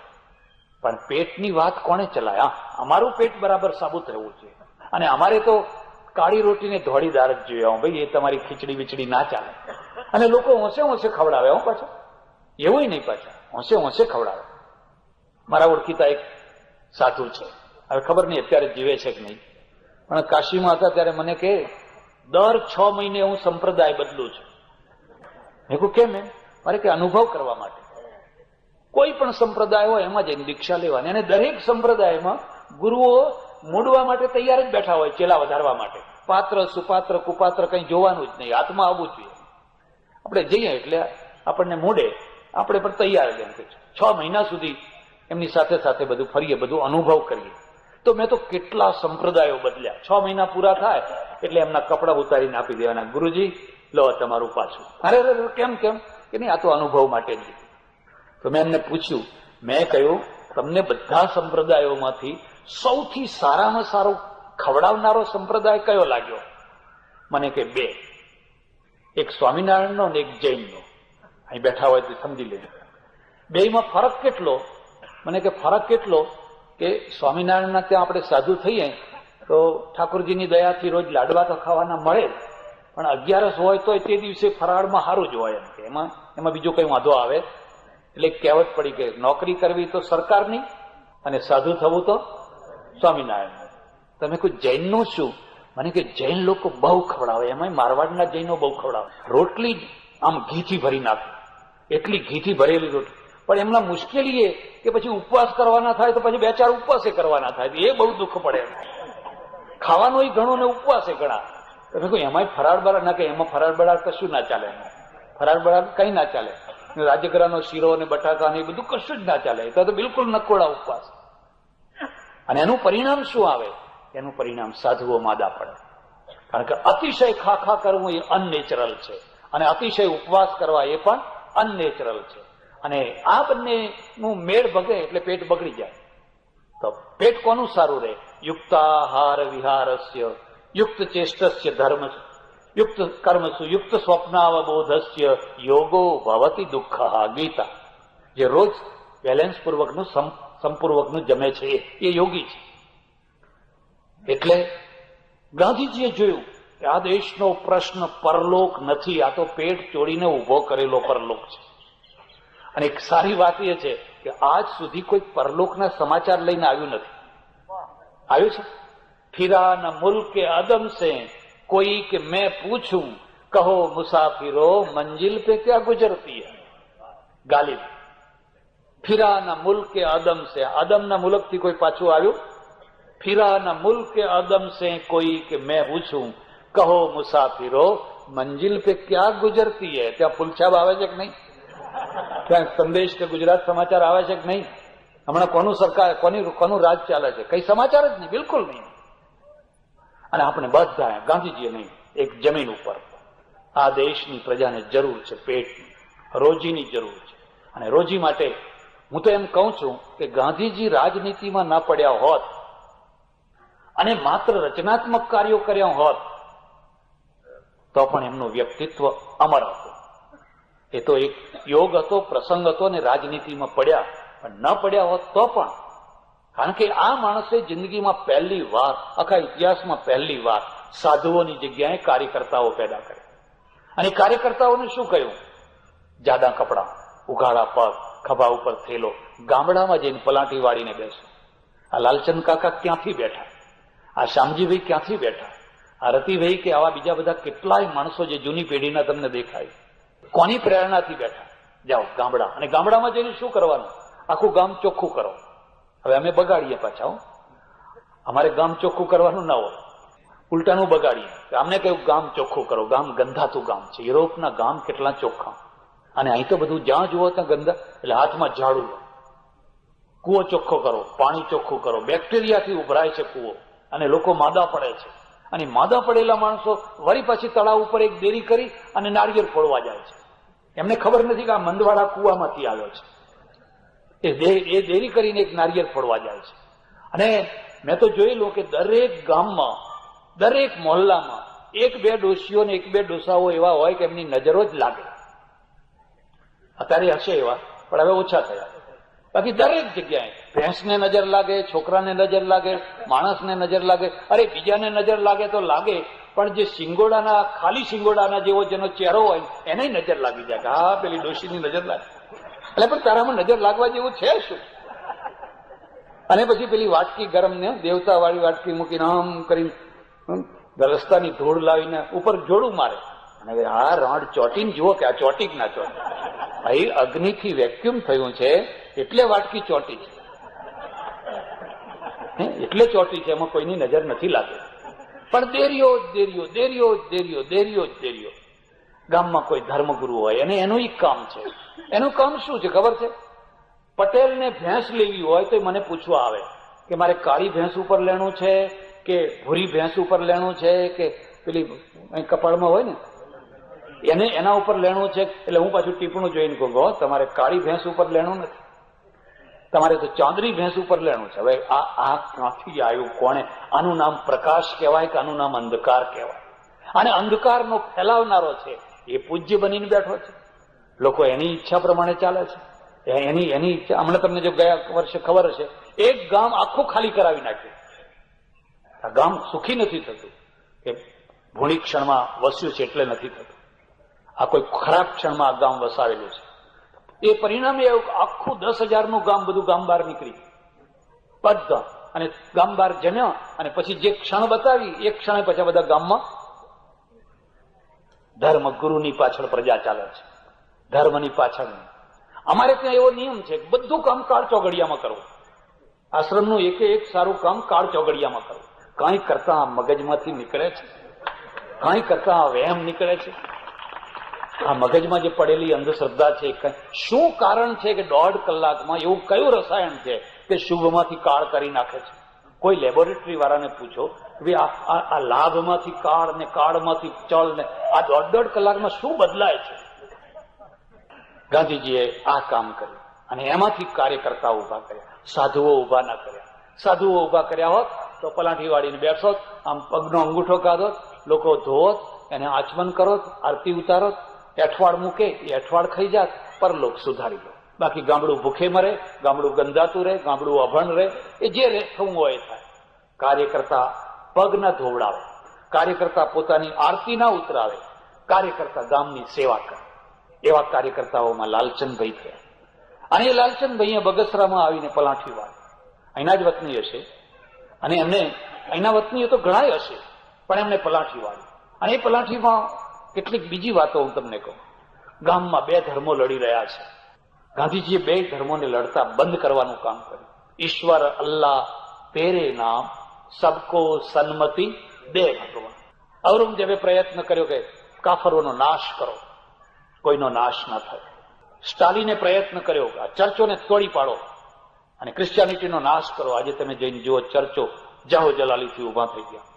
Speaker 1: પણ પેટની વાત કોણે ચલાયા? અમારું પેટ બરાબર સાબુત રહેવું જોઈએ. અને અમારે તો કાળી રોટીને ધોળી દાળ જ જોઈએ. ભાઈ એ તમારી ખીચડી બીચડી ના ચાલે. અને લોકો હોંશે હોંશે ખવડાવે. પાછા એવું નહીં, પાછા હોંશે હોંશે ખવડાવે. મારા ઓળખીતા એક સાધુ છે, હવે ખબર નહીં અત્યારે જીવે છે કે નહીં, પણ કાશીમાં હતા ત્યારે મને કહે દર 6 મહિને હું સંપ્રદાય બદલું છું. મેં કહ્યું કેમ? એમ મારે કે અનુભવ કરવા માટે. કોઈ પણ સંપ્રદાય હોય એમાં જઈને દીક્ષા લેવાની. અને દરેક સંપ્રદાયમાં ગુરુઓ મૂડવા માટે તૈયાર જ બેઠા હોય, ચેલા વધારવા માટે. પાત્ર સુપાત્ર કુપાત્ર કઈ જોવાનું જ નહીં, હાથમાં આવવું જોઈએ. આપણે જઈએ એટલે આપણને મૂડે, આપણે પણ તૈયાર જ. એમ કે 6 મહિના સુધી એમની સાથે સાથે બધું ફરીએ, બધું અનુભવ કરીએ. તો મેં તો કેટલા સંપ્રદાયો બદલ્યા. 6 મહિના પૂરા થાય એટલે એમના કપડા ઉતારીને આપી દેવાના. ગુરુજી લો તમારું પાછું. અરે કેમ કેમ? કે નહીં, આ તો અનુભવ માટે જ. તો મેં એમને પૂછ્યું, મેં કહ્યું તમને બધા સંપ્રદાયોમાંથી સૌથી સારામાં સારો ખવડાવનારો સંપ્રદાય કયો લાગ્યો? મને કે 2, એક સ્વામિનારાયણનો અને એક જૈનનો. અહીં બેઠા હોય તો સમજી લેજો. 2માં ફરક કેટલો? મને કે ફરક કેટલો કે સ્વામિનારાયણના ત્યાં આપણે સાધુ થઈએ તો ઠાકોરજીની દયાથી રોજ લાડવા તો ખાવાના મળે, પણ 11 હોય તો તે દિવસે ફરાળમાં સારું જ હોય. એમ કે એમાં બીજો કઈ વાંધો આવે. એટલે કહેવત પડી કે નોકરી કરવી તો સરકારની અને સાધુ થવું તો સ્વામિનારાયણ. તમે કોઈ જૈનનું શું? મને કે જૈન લોકો બહુ ખવડાવે. એમાં મારવાડના જૈનો બહુ ખવડાવે. રોટલી આમ ઘીથી ભરી નાખે, એટલી ઘીથી ભરેલી રોટલી. પણ એમના મુશ્કેલી એ કે પછી ઉપવાસ કરવાના થાય તો પછી 2-4 ઉપવાસે કરવાના થાય, એ બહુ દુઃખ પડે. ખાવાનું ઘણું ને ઉપવાસે ઘણા. તમે કહો એમાં ફરાળ બરાળ ના, કે એમાં ફરાળ બરાળ કશું ના ચાલે. ફરાળ બરાળ કઈ ના ચાલે. રાજગરાનો શીરો અને બટાકા ને એ બધું કશું જ ના ચાલે. તો બિલકુલ નકોડા ઉપવાસ. અને એનું પરિણામ શું આવે? એનું પરિણામ સાધુઓ માદા પડે. કારણ કે અતિશય ખા કરવું એ અનનેચરલ છે, અને અતિશય ઉપવાસ કરવા એ પણ અનનેચરલ છે. અને આ બંનેનું મેળ ભગે એટલે પેટ બગડી જાય. તો પેટ કોનું સારું રહે? યુક્તાહાર વિહારસ્ય યુક્ત ચેષ્ટસ્ય ધર્મ યુક્ત કર્મસુ યુક્ત સ્વપ્નાવબોધસ્ય યોગો ભવતી દુઃખ. ગીતા જે રોજ બેલેન્સ પૂર્વકનું સંપૂર્વકનું જમે છે એ યોગી છે. એટલે ગાંધીજીએ જોયું કે આ દેશનો પ્રશ્ન પરલોક નથી, આ તો પેટ ચોડીને ઉભો કરેલો પરલોક છે. અને એક સારી વાત એ છે કે આજ સુધી કોઈ પરલોકના સમાચાર લઈને આવ્યું નથી. આવ્યું છે? ફિરા ન મુલ્કે અદમ સે કોઈ કે મેં પૂછું, કહો મુસાફિરો મંજિલ પે ક્યાં ગુજરતી હૈ. ગાલિબ. ફિરા ન મુલ્કે અદમ સે, અદમના મુલકથી કોઈ પાછું આવ્યું? ફિરા ન મુલ્કે અદમ સે કોઈ કે મેં પૂછું, કહો મુસાફિરો મંજિલ પે ક્યાં ગુજરતી હૈ. ત્યાં ફૂલછાપ આવે છે કે નહીં? ત્યાં સંદેશ કે ગુજરાત સમાચાર આવે છે કે નહીં? હમણાં કોનું સરકાર, કોનું રાજ ચાલે છે? કઈ સમાચાર જ નહીં, બિલકુલ નહીં. અને આપણે બધા ગાંધીજીએ નહીં, એક જમીન ઉપર આ દેશની પ્રજાને જરૂર છે, પેટની રોજીની જરૂર છે. અને રોજી માટે હું તો એમ કહું છું કે ગાંધીજી રાજનીતિમાં ના પડ્યા હોત અને માત્ર રચનાત્મક કાર્યો કર્યા હોત તો પણ એમનું વ્યક્તિત્વ અમર હતું. એ તો એક યોગ હતો, પ્રસંગ હતો, ને રાજનીતિમાં પડ્યા. પણ ન પડ્યા હોત તો પણ, કારણ કે આ માણસે જિંદગીમાં પહેલી વાર, આખા ઇતિહાસમાં પહેલી વાર સાધુઓની જગ્યાએ કાર્યકર્તાઓ પેદા કર્યા. અને કાર્યકર્તાઓને શું કહ્યું? જાડા કપડા, ઉઘાડા પગ, ખભા ઉપર થેલો, ગામડામાં જઈને પલાંટી વાળીને બેસો. આ લાલચંદ કાકા ક્યાંથી બેઠા? આ શ્યામજીભાઈ ક્યાંથી બેઠા? આ રતિભાઈ કે આવા બીજા બધા કેટલાય માણસો જે જૂની પેઢીના તમને દેખાય, કોની પ્રેરણાથી બેઠા? જાઓ ગામડા. અને ગામડામાં જઈને શું કરવાનું? આખું ગામ ચોખ્ખું કરો. હવે અમે બગાડીએ પાછા. અમારે ગામ ચોખ્ખું કરવાનું ના હોય, ઉલટાનું બગાડીએ. અમને કહ્યું ગામ ચોખ્ખું કરો. ગામ ગંધાતું ગામ છે. યુરોપના ગામ કેટલા ચોખ્ખા, અને અહીં તો બધું જ્યાં જુઓ ત્યાં ગંદા. એટલે હાથમાં ઝાડુ લો, કૂવો ચોખ્ખો કરો, પાણી ચોખ્ખું કરો. બેક્ટેરિયાથી ઉભરાય છે કૂવો, અને લોકો માદા પડે છે. અને માદા પડેલા માણસો વળી પાછી તળાવ ઉપર એક દેરી કરી અને નાળિયેર ફોડવા જાય છે. એમને ખબર નથી કે આ મંદવાડા કૂવામાંથી આવ્યો છે. એ દેરી કરીને એક નારિયેળ ફોડવા જાય છે. અને મેં તો જોયેલું કે દરેક ગામમાં, દરેક મોહલ્લામાં એક બે ડોશીઓ ને એક બે ડોસાઓ એવા હોય કે એમની નજરો જ લાગે. અત્યારે હશે એવા, પણ હવે ઓછા થયા. બાકી દરેક જગ્યાએ ભેંસને નજર લાગે, છોકરાને નજર લાગે, માણસને નજર લાગે. અરે બીજાને નજર લાગે તો લાગે, પણ જે શિંગોડાના, ખાલી શિંગોડાના જેવો જેનો ચહેરો હોય એને નજર લાગી જાય કે હા પેલી ડોશીની નજર લાગે. એટલે પણ તારામાં નજર લાગવા જેવું છે શું? અને પછી પેલી વાટકી ગરમ ને દેવતા વાળી વાટકી મૂકીને આમ કરીને રસ્તાની ધૂળ લાવીને ઉપર જોડું મારે. અને આ રાડ ચોટીને જુઓ કે આ ચોટી કે ના ચોટી. ભાઈ અગ્નિથી વેક્યુમ થયું છે એટલે વાટકી ચોટી છે, એટલે ચોટી છે, એમાં કોઈની નજર નથી લાગે. પણ દેરીઓ દેરીઓ દેરીઓ દેરીઓ દેરીઓ દેરીઓ. ગામમાં કોઈ ધર્મગુરુ હોય અને એનું કામ છે. એનું કામ શું છે ખબર છે? પટેલને ભેંસ લેવી હોય તો મને પૂછવા આવે કે મારે કાળી ભેંસ ઉપર લેણું છે કે ભૂરી ભેંસ ઉપર લેણું છે કે પેલી કપાળમાં હોય ને એને એના ઉપર લેણું છે. એટલે હું પાછું ટીપણું જોઈને કહું તમારે કાળી ભેંસ ઉપર લેણું નથી, તમારે તો ચાંદરી ભેંસ ઉપર લેણું છે. હવે આ ક્યાંથી આવ્યું? કોણે? આનું નામ પ્રકાશ કહેવાય કે આનું નામ અંધકાર કહેવાય? અને અંધકારનો ફેલાવનારો છે એ પૂજ્ય બનીને બેઠો છે. લોકો એની ઈચ્છા પ્રમાણે ચાલે છે. એની ઈચ્છા. હમણાં તમને જો ગયા વર્ષે ખબર હશે, એક ગામ આખું ખાલી કરાવી નાખ્યું. આ ગામ સુખી નથી થતું કે ભૂણી ક્ષણમાં વસ્યું છે એટલે નથી થતું. આ કોઈ ખરાબ ક્ષણમાં આ ગામ વસાવેલું છે. એ પરિણામે આખું 10,000નું ગામ બધું ગામ બહાર નીકળી બધા, અને ગામ બહાર જમ્યા અને પછી જે ક્ષણ બતાવી એ ક્ષણે પછી બધા ગામમાં ધર્મ ગુરુની પાછળ પ્રજા ચાલે છે, ધર્મની પાછળ. અમારે ત્યાં એવો નિયમ છે કે બધું કામ કાળ ચોઘડિયામાં કરવું. આશ્રમનું એક સારું કામ કાળ ચોઘડિયામાં કરવું. કાંઈ કરતા મગજમાંથી નીકળે છે, કાંઈ કરતા વહેમ નીકળે છે. આ મગજમાં જે પડેલી અંધશ્રદ્ધા છે, શું કારણ છે કે 1.5 કલાકમાં એવું કયું રસાયણ છે કે શુભમાંથી કાળ કરી નાખે છે? કોઈ લેબોરેટરી વાળાને પૂછો કે આ લાભમાંથી કાળ ને કાળમાંથી ચળ ને આ 1.5 કલાકમાં શું બદલાય છે? ગાંધીજીએ આ કામ કર્યું અને એમાંથી કાર્યકર્તાઓ ઉભા કર્યા, સાધુઓ ઉભા ના કર્યા. સાધુઓ ઉભા કર્યા હોત તો પલાઠી વાળીને બેઠોત, આમ પગનો અંગૂઠો કાઢોત, લોકો ધોવત, એને આચમન કરોત, આરતી ઉતારોત, એઠવાડ મૂકે એ એઠવાડ ખાઈ જાત, પરલોક સુધારી લો. બાકી ગામડું ભૂખે મરે, ગામડું ગંદાતું રહે, ગામડું અભણ રહે, એ જે થવું હોય એ થાય. કાર્યકર્તા પગ ના ધોવડાવે, કાર્યકર્તા પોતાની આરતી ના ઉતરાવે, કાર્યકર્તા ગામની સેવા કરે. એવા કાર્યકર્તાઓમાં લાલચંદભાઈ થયા. અને એ લાલચંદભાઈએ બગસરામાં આવીને પલાઠી વાળી, અહીંના જ વતની હશે, અને એમને અહીંના વતનીઓ તો ઘણા હશે, પણ એમને પલાઠી વાળી. અને એ પલાઠીમાં કેટલીક બીજી વાતો હું તમને કહું. ગામમાં 2 ધર્મો લડી રહ્યા છે. ગાંધીજીએ 2 ધર્મોને લડતા બંધ કરવાનું કામ કર્યું. ઈશ્વર અલ્લાહ તેરે નામ સબકો સન્મતિ દે ભગવાન. ઔરંગઝેબે પ્રયત્ન કર્યો કે કાફરોનો નાશ કરો, કોઈનો નાશ ના થાય. સ્ટાલિને પ્રયત્ન કર્યો કે આ ચર્ચોને તોડી પાડો અને ક્રિશ્ચિયાનિટીનો નાશ કરો. આજે તમે જઈને જુઓ, ચર્ચો જાહો જલાલીથી ઉભા થઈ ગયા.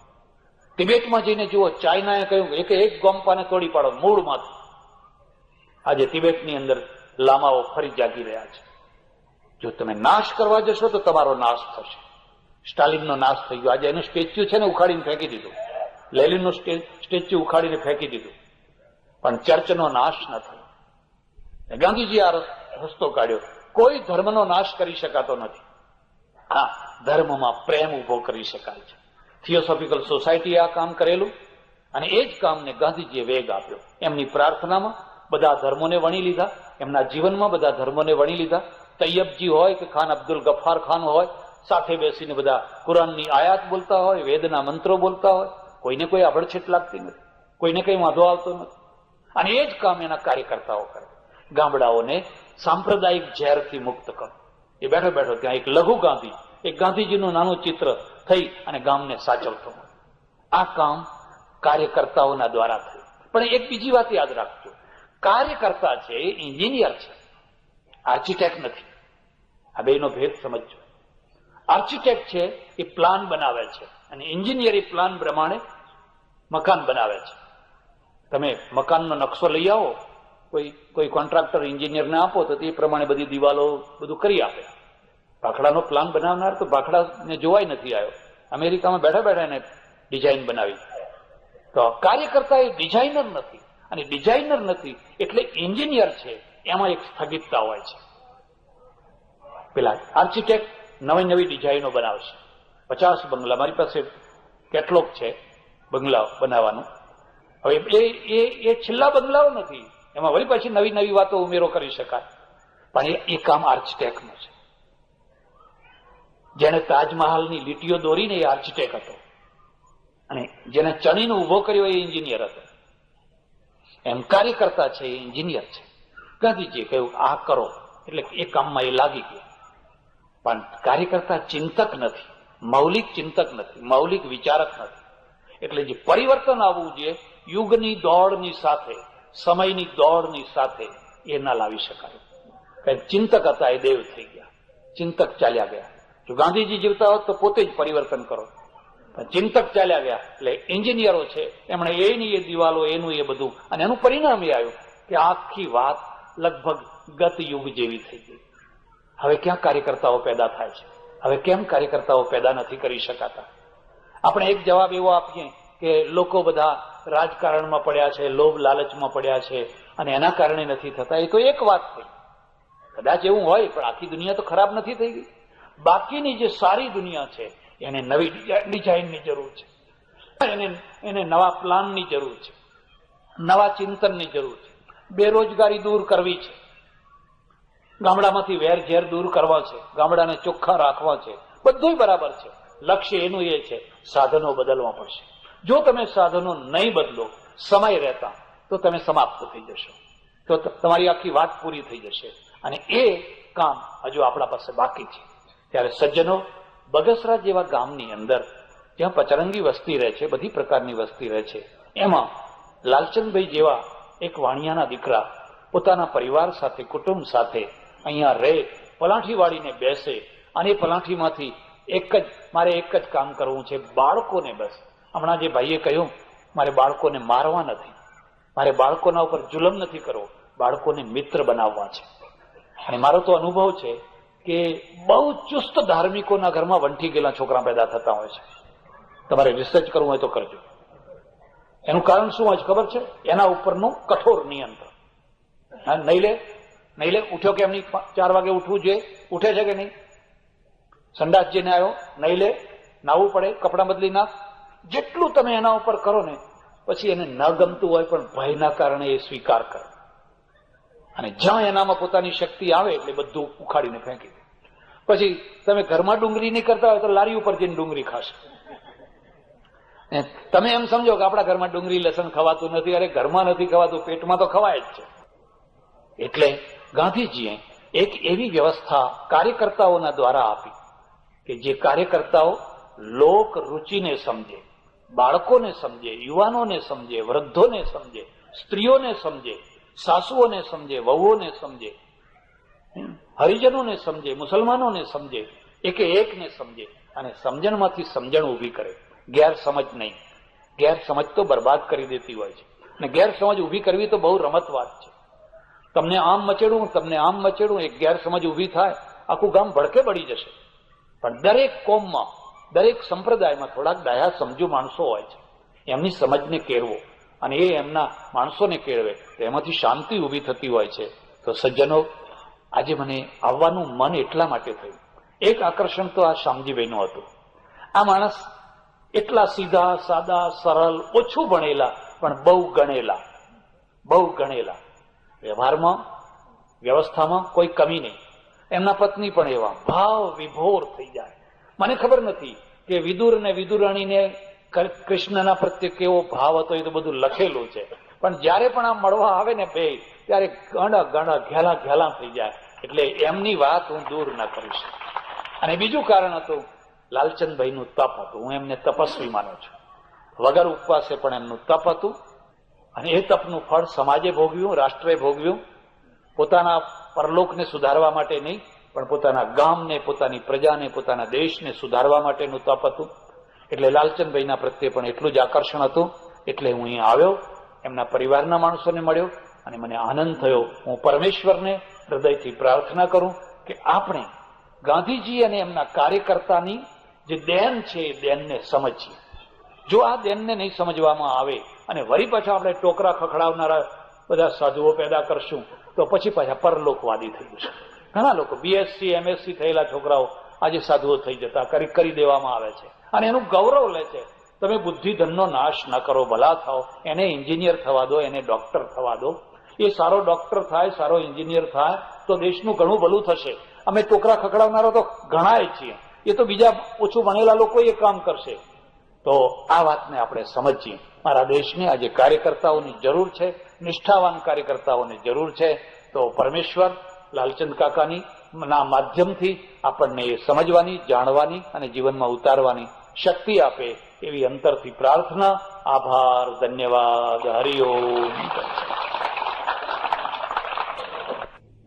Speaker 1: તિબેટમાં જઈને જુઓ, ચાઇનાએ કહ્યું કે એક ગોમ્પાને તોડી પાડો મૂળમાંથી. આજે તિબેટની અંદર લામાઓ ફરી જાગી રહ્યા છે. જો તમે નાશ કરવા જશો તો તમારો નાશ થશે. સ્ટાલિનનો નાશ થઈ ગયો. આજે એનું સ્ટેચ્યુ છે ને ઉખાડીને ફેંકી દીધું. લેનિનનું સ્ટેચ્યુ ઉખાડીને ફેંકી દીધું, પણ ચર્ચનો નાશ ન થયો. ગાંધીજી આ રસ્તો કાઢ્યો. કોઈ ધર્મનો નાશ કરી શકાતો નથી. હા, ધર્મમાં પ્રેમ ઉભો કરી શકાય છે. થિયોસોફિકલ સોસાયટીએ આ કામ કરેલું અને એ જ કામને ગાંધીજીએ વેગ આપ્યો. એમની પ્રાર્થનામાં બધા ધર્મોને વણી લીધા, એમના જીવનમાં બધા ધર્મોને વણી લીધા. તૈયબજી હોય કે ખાન અબ્દુલ ગફાર ખાન હોય, સાથે બેસીને બધા કુરાનની આયાત બોલતા હોય, વેદના મંત્રો બોલતા હોય. કોઈને કોઈ આભડછેટ લાગતી નથી, કોઈને કઈ વાંધો આવતો નથી. અને એ જ કામ એના કાર્યકર્તાઓ કરે. ગામડાઓને સાંપ્રદાયિક ઝેરથી મુક્ત કરો. એ બેઠો બેઠો ત્યાં એક લઘુ ગાંધી, એક ગાંધીજીનું નાનું ચિત્ર થઈ અને ગામને સાચવતો. આ કામ કાર્યકર્તાઓના દ્વારા થયું. પણ એક બીજી વાત યાદ રાખજો, કાર્યકર્તા છે એ એન્જિનિયર છે, આર્કિટેક્ટ નથી. આ બેનો ભેદ સમજજો. આર્કિટેક્ટ છે એ પ્લાન બનાવે છે અને એન્જિનિયર એ પ્લાન પ્રમાણે મકાન બનાવે છે. તમે મકાનનો નકશો લઈ આવો કોઈ કોન્ટ્રાક્ટર એન્જિનિયરને આપો તો તે પ્રમાણે બધી દિવાલો બધું કરી આપે. ભાખડાનો પ્લાન બનાવનાર તો ભાખડાને જોવાય નથી આવ્યો, અમેરિકામાં બેઠા બેઠા એને ડિઝાઇન બનાવી. તો કાર્યકર્તા એ ડિઝાઇનર નથી, અને ડિઝાઇનર નથી એટલે એન્જિનિયર છે, એમાં એક સ્થગિતતા હોય છે. પેલા આર્કિટેક્ટ નવી નવી ડિઝાઇનો બનાવશે, 50 બંગલા, મારી પાસે કેટલોગ છે બંગલાઓ બનાવવાનું. હવે એ છેલ્લા બંગલાઓ નથી, એમાં વળી પાછી નવી નવી વાતો ઉમેરો કરી શકાય, પણ એ કામ આર્કિટેક્ટનું છે. જેને તાજમહાલની લીટીઓ દોરીને એ આર્કિટેક્ટ હતો, અને જેને ચણીનો ઉભો કર્યો એ એન્જિનિયર હતો. એમ કાર્યકર્તા છે એ એન્જિનિયર છે. ગાંધીજીએ કહ્યું આ કરો એટલે એ કામમાં એ લાગી ગયા. પણ કાર્યકર્તા ચિંતક નથી, મૌલિક ચિંતક નથી, મૌલિક વિચારક નથી. એટલે જે પરિવર્તન આવવું જોઈએ યુગની દોડની સાથે, સમયની દોડની સાથે, એ ના લાવી શકાય. ચિંતક હતા એ દેવ થઈ ગયા, ચિંતક ચાલ્યા ગયા. જો ગાંધીજી જીવતા હોત તો પોતે જ પરિવર્તન કરો, પણ ચિંતક ચાલ્યા ગયા. એટલે એન્જિનિયરો છે એમણે એની એ દિવાલો, એનું એ બધું, અને એનું પરિણામ એ આવ્યું કે આખી વાત લગભગ ગત યુગ જેવી થઈ ગઈ. હવે ક્યાં કાર્યકર્તાઓ પેદા થાય છે? હવે કેમ કાર્યકર્તાઓ પેદા નથી કરી શકાતા? આપણે એક જવાબ એવો આપીએ કે લોકો બધા રાજકારણમાં પડ્યા છે, લોભ લાલચમાં પડ્યા છે, અને એના કારણે નથી થતા. એ તો એક વાત થઈ, કદાચ એવું હોય, પણ આખી દુનિયા તો ખરાબ નથી થઈ ગઈ. બાકીની જે સારી દુનિયા છે એને નવી ડિઝાઇનની જરૂર છે, એને નવા પ્લાનની જરૂર છે, નવા ચિંતનની જરૂર છે. બેરોજગારી દૂર કરવી છે, ગામડામાંથી વેર ઝેર દૂર કરવા છે, ગામડાને ચોખ્ખા રાખવા છે, બધું બરાબર છે. લક્ષ્ય એનું એ છે, સાધનો બદલવા પડશે. જો તમે સાધનો નહીં બદલો સમય રહેતા તો તમે સમાપ્ત થઈ જશો, તો તમારી આખી વાત પૂરી થઈ જશે. અને એ કામ હજુ આપણા પાસે બાકી છે. ત્યારે સજ્જનો, બગસરા જેવા ગામની અંદર જ્યાં પચરંગી વસ્તી રહે છે, બધી પ્રકારની વસ્તી રહે છે, એમાં લાલચંદભાઈ જેવા એક વાણિયાના દીકરા પોતાના પરિવાર સાથે, કુટુંબ સાથે અહીંયા રહે, પલાઠી વાળીને બેસે, અને એ પલાઠીમાંથી મારે એક જ કામ કરવું છે, બાળકોને, બસ હમણાં જે ભાઈએ કહ્યું, મારે બાળકોને મારવા નથી, મારે બાળકોના ઉપર જુલમ નથી કરવો, બાળકોને મિત્ર બનાવવા છે. અને મારો તો અનુભવ છે કે બહુ ચુસ્ત ધાર્મિકોના ઘરમાં વંઠી ગયેલા છોકરા પેદા થતા હોય છે. તમારે રિસર્ચ કરવું હોય તો કરજો. એનું કારણ શું હોય છે ખબર છે? એના ઉપરનું કઠોર નિયંત્રણ. હા, નહીં લે, ઉઠ્યો કે એમની 4 વાગે ઉઠવું જોઈએ, ઉઠે છે કે નહીં? સંડાસ જઈને આવ્યો, નહીં લે, નાવું પડે, કપડાં બદલી નાખ. જેટલું તમે એના ઉપર કરો ને, પછી એને ન ગમતું હોય પણ ભયના કારણે એ સ્વીકાર કરે, અને જ્યાં એનામાં પોતાની શક્તિ આવે એટલે બધું ઉખાડીને ફેંકી દે. પછી તમે ઘરમાં ડુંગળી નહીં કરતા હોય તો લારી ઉપર જઈને ડુંગળી ખાશે. તમે એમ સમજો કે આપણા ઘરમાં ડુંગળી લસણ ખવાતું નથી. અરે ઘરમાં નથી ખવાતું, પેટમાં તો ખવાય જ છે. એટલે ગાંધીજીએ એક એવી વ્યવસ્થા કાર્યકર્તાઓના દ્વારા આપી કે જે કાર્યકર્તાઓ લોક રુચિને સમજે, બાળકોને સમજે, યુવાનોને સમજે, વૃદ્ધોને સમજે, સ્ત્રીઓને સમજે, સાસુઓને સમજે, વહુઓને સમજે, હરિજનોને સમજે, મુસલમાનોને સમજે, એકને સમજે, અને સમજણમાંથી સમજણ ઊભી કરે. ગેરસમજ નહીં. ગેરસમજ તો બરબાદ કરી દેતી હોય છે, અને ગેરસમજ ઊભી કરવી તો બહુ રમત વાત છે. તમને આમ મચેડું, એક ગેરસમજ ઊભી થાય, આખું ગામ ભડકે બળી જશે. પણ દરેક કોમમાં, દરેક સંપ્રદાયમાં થોડાક ડાયા સમજુ માણસો હોય છે. એમની સમજને કેળવો, અને એ એમના માણસોને કેળવે તો એમાંથી શાંતિ ઊભી થતી હોય છે. તો સજ્જનો, આજે મને આવવાનું મન એટલા માટે થયું. એક આકર્ષણ તો આ શામજીભાઈનું હતું. આ માણસ એટલા સીધા સાદા સરળ, ઓછું ભણેલા પણ બહુ ગણેલા, વ્યવહારમાં, વ્યવસ્થામાં કોઈ કમી નહીં. એમના પત્ની પણ એવા ભાવ વિભોર થઈ જાય. મને ખબર નથી કે વિદુર ને વિદુરાણીને કૃષ્ણના પ્રત્યે કેવો ભાવ હતો, એ તો બધું લખેલું છે. પણ જયારે પણ આ મળવા આવે ને બે, ત્યારે ગણા ઘેલા થઈ જાય. એટલે એમની વાત હું દૂર ના કરીશ. અને બીજું કારણ હતું લાલચંદભાઈનું તપ હતું. હું એમને તપસ્વી માનું છું. વગર ઉપવાસે પણ એમનું તપ હતું, અને એ તપનું ફળ સમાજે ભોગવ્યું, રાષ્ટ્રે ભોગવ્યું. પોતાના પરલોકને સુધારવા માટે નહીં, પણ પોતાના ગામને, પોતાની પ્રજાને, પોતાના દેશને સુધારવા માટેનું તપ હતું. એટલે લાલચંદભાઈના પ્રત્યે પણ એટલું જ આકર્ષણ હતું. એટલે હું અહીંયા આવ્યો, એમના પરિવારના માણસોને મળ્યો, અને મને આનંદ થયો. હું પરમેશ્વરને હૃદયથી પ્રાર્થના કરું કે આપણે ગાંધીજી અને એમના કાર્યકર્તાની જે દેન છે એ દેનને સમજીએ. જો આ દેનને નહીં સમજવામાં આવે અને વળી પાછા આપણે ટોકરા ખખડાવનારા બધા સાધુઓ પેદા કરશું તો પછી પાછા પરલોકવાદી થઈ જશે. ઘણા લોકો બીએસસી એમએસસી થયેલા છોકરાઓ આજે સાધુઓ થઈ જતા કરી દેવામાં આવે છે અને એનું ગૌરવ લે છે. તમે બુદ્ધિધનનો નાશ ન કરો, ભલા થાઓ. એને એન્જિનિયર થવા દો, એને ડોક્ટર થવા દો. એ સારો ડોક્ટર થાય, સારો એન્જિનિયર થાય તો દેશનું ઘણું ભલું થશે. અમે ટોકરા ખખડાવનારા તો ઘણાય છીએ, એ તો બીજા ઓછું ભણેલા લોકો એ કામ કરશે. તો આ વાતને આપણે સમજીએ. મારા દેશને આજે કાર્યકર્તાઓની જરૂર છે, નિષ્ઠાવાન કાર્યકર્તાઓની જરૂર છે. તો પરમેશ્વર લાલચંદ કાકાની ના માધ્યમથી આપણને એ સમજવાની, જાણવાની અને જીવનમાં ઉતારવાની શક્તિ આપે એવી અંતરથી પ્રાર્થના. આભાર, ધન્યવાદ. હરિઓમ.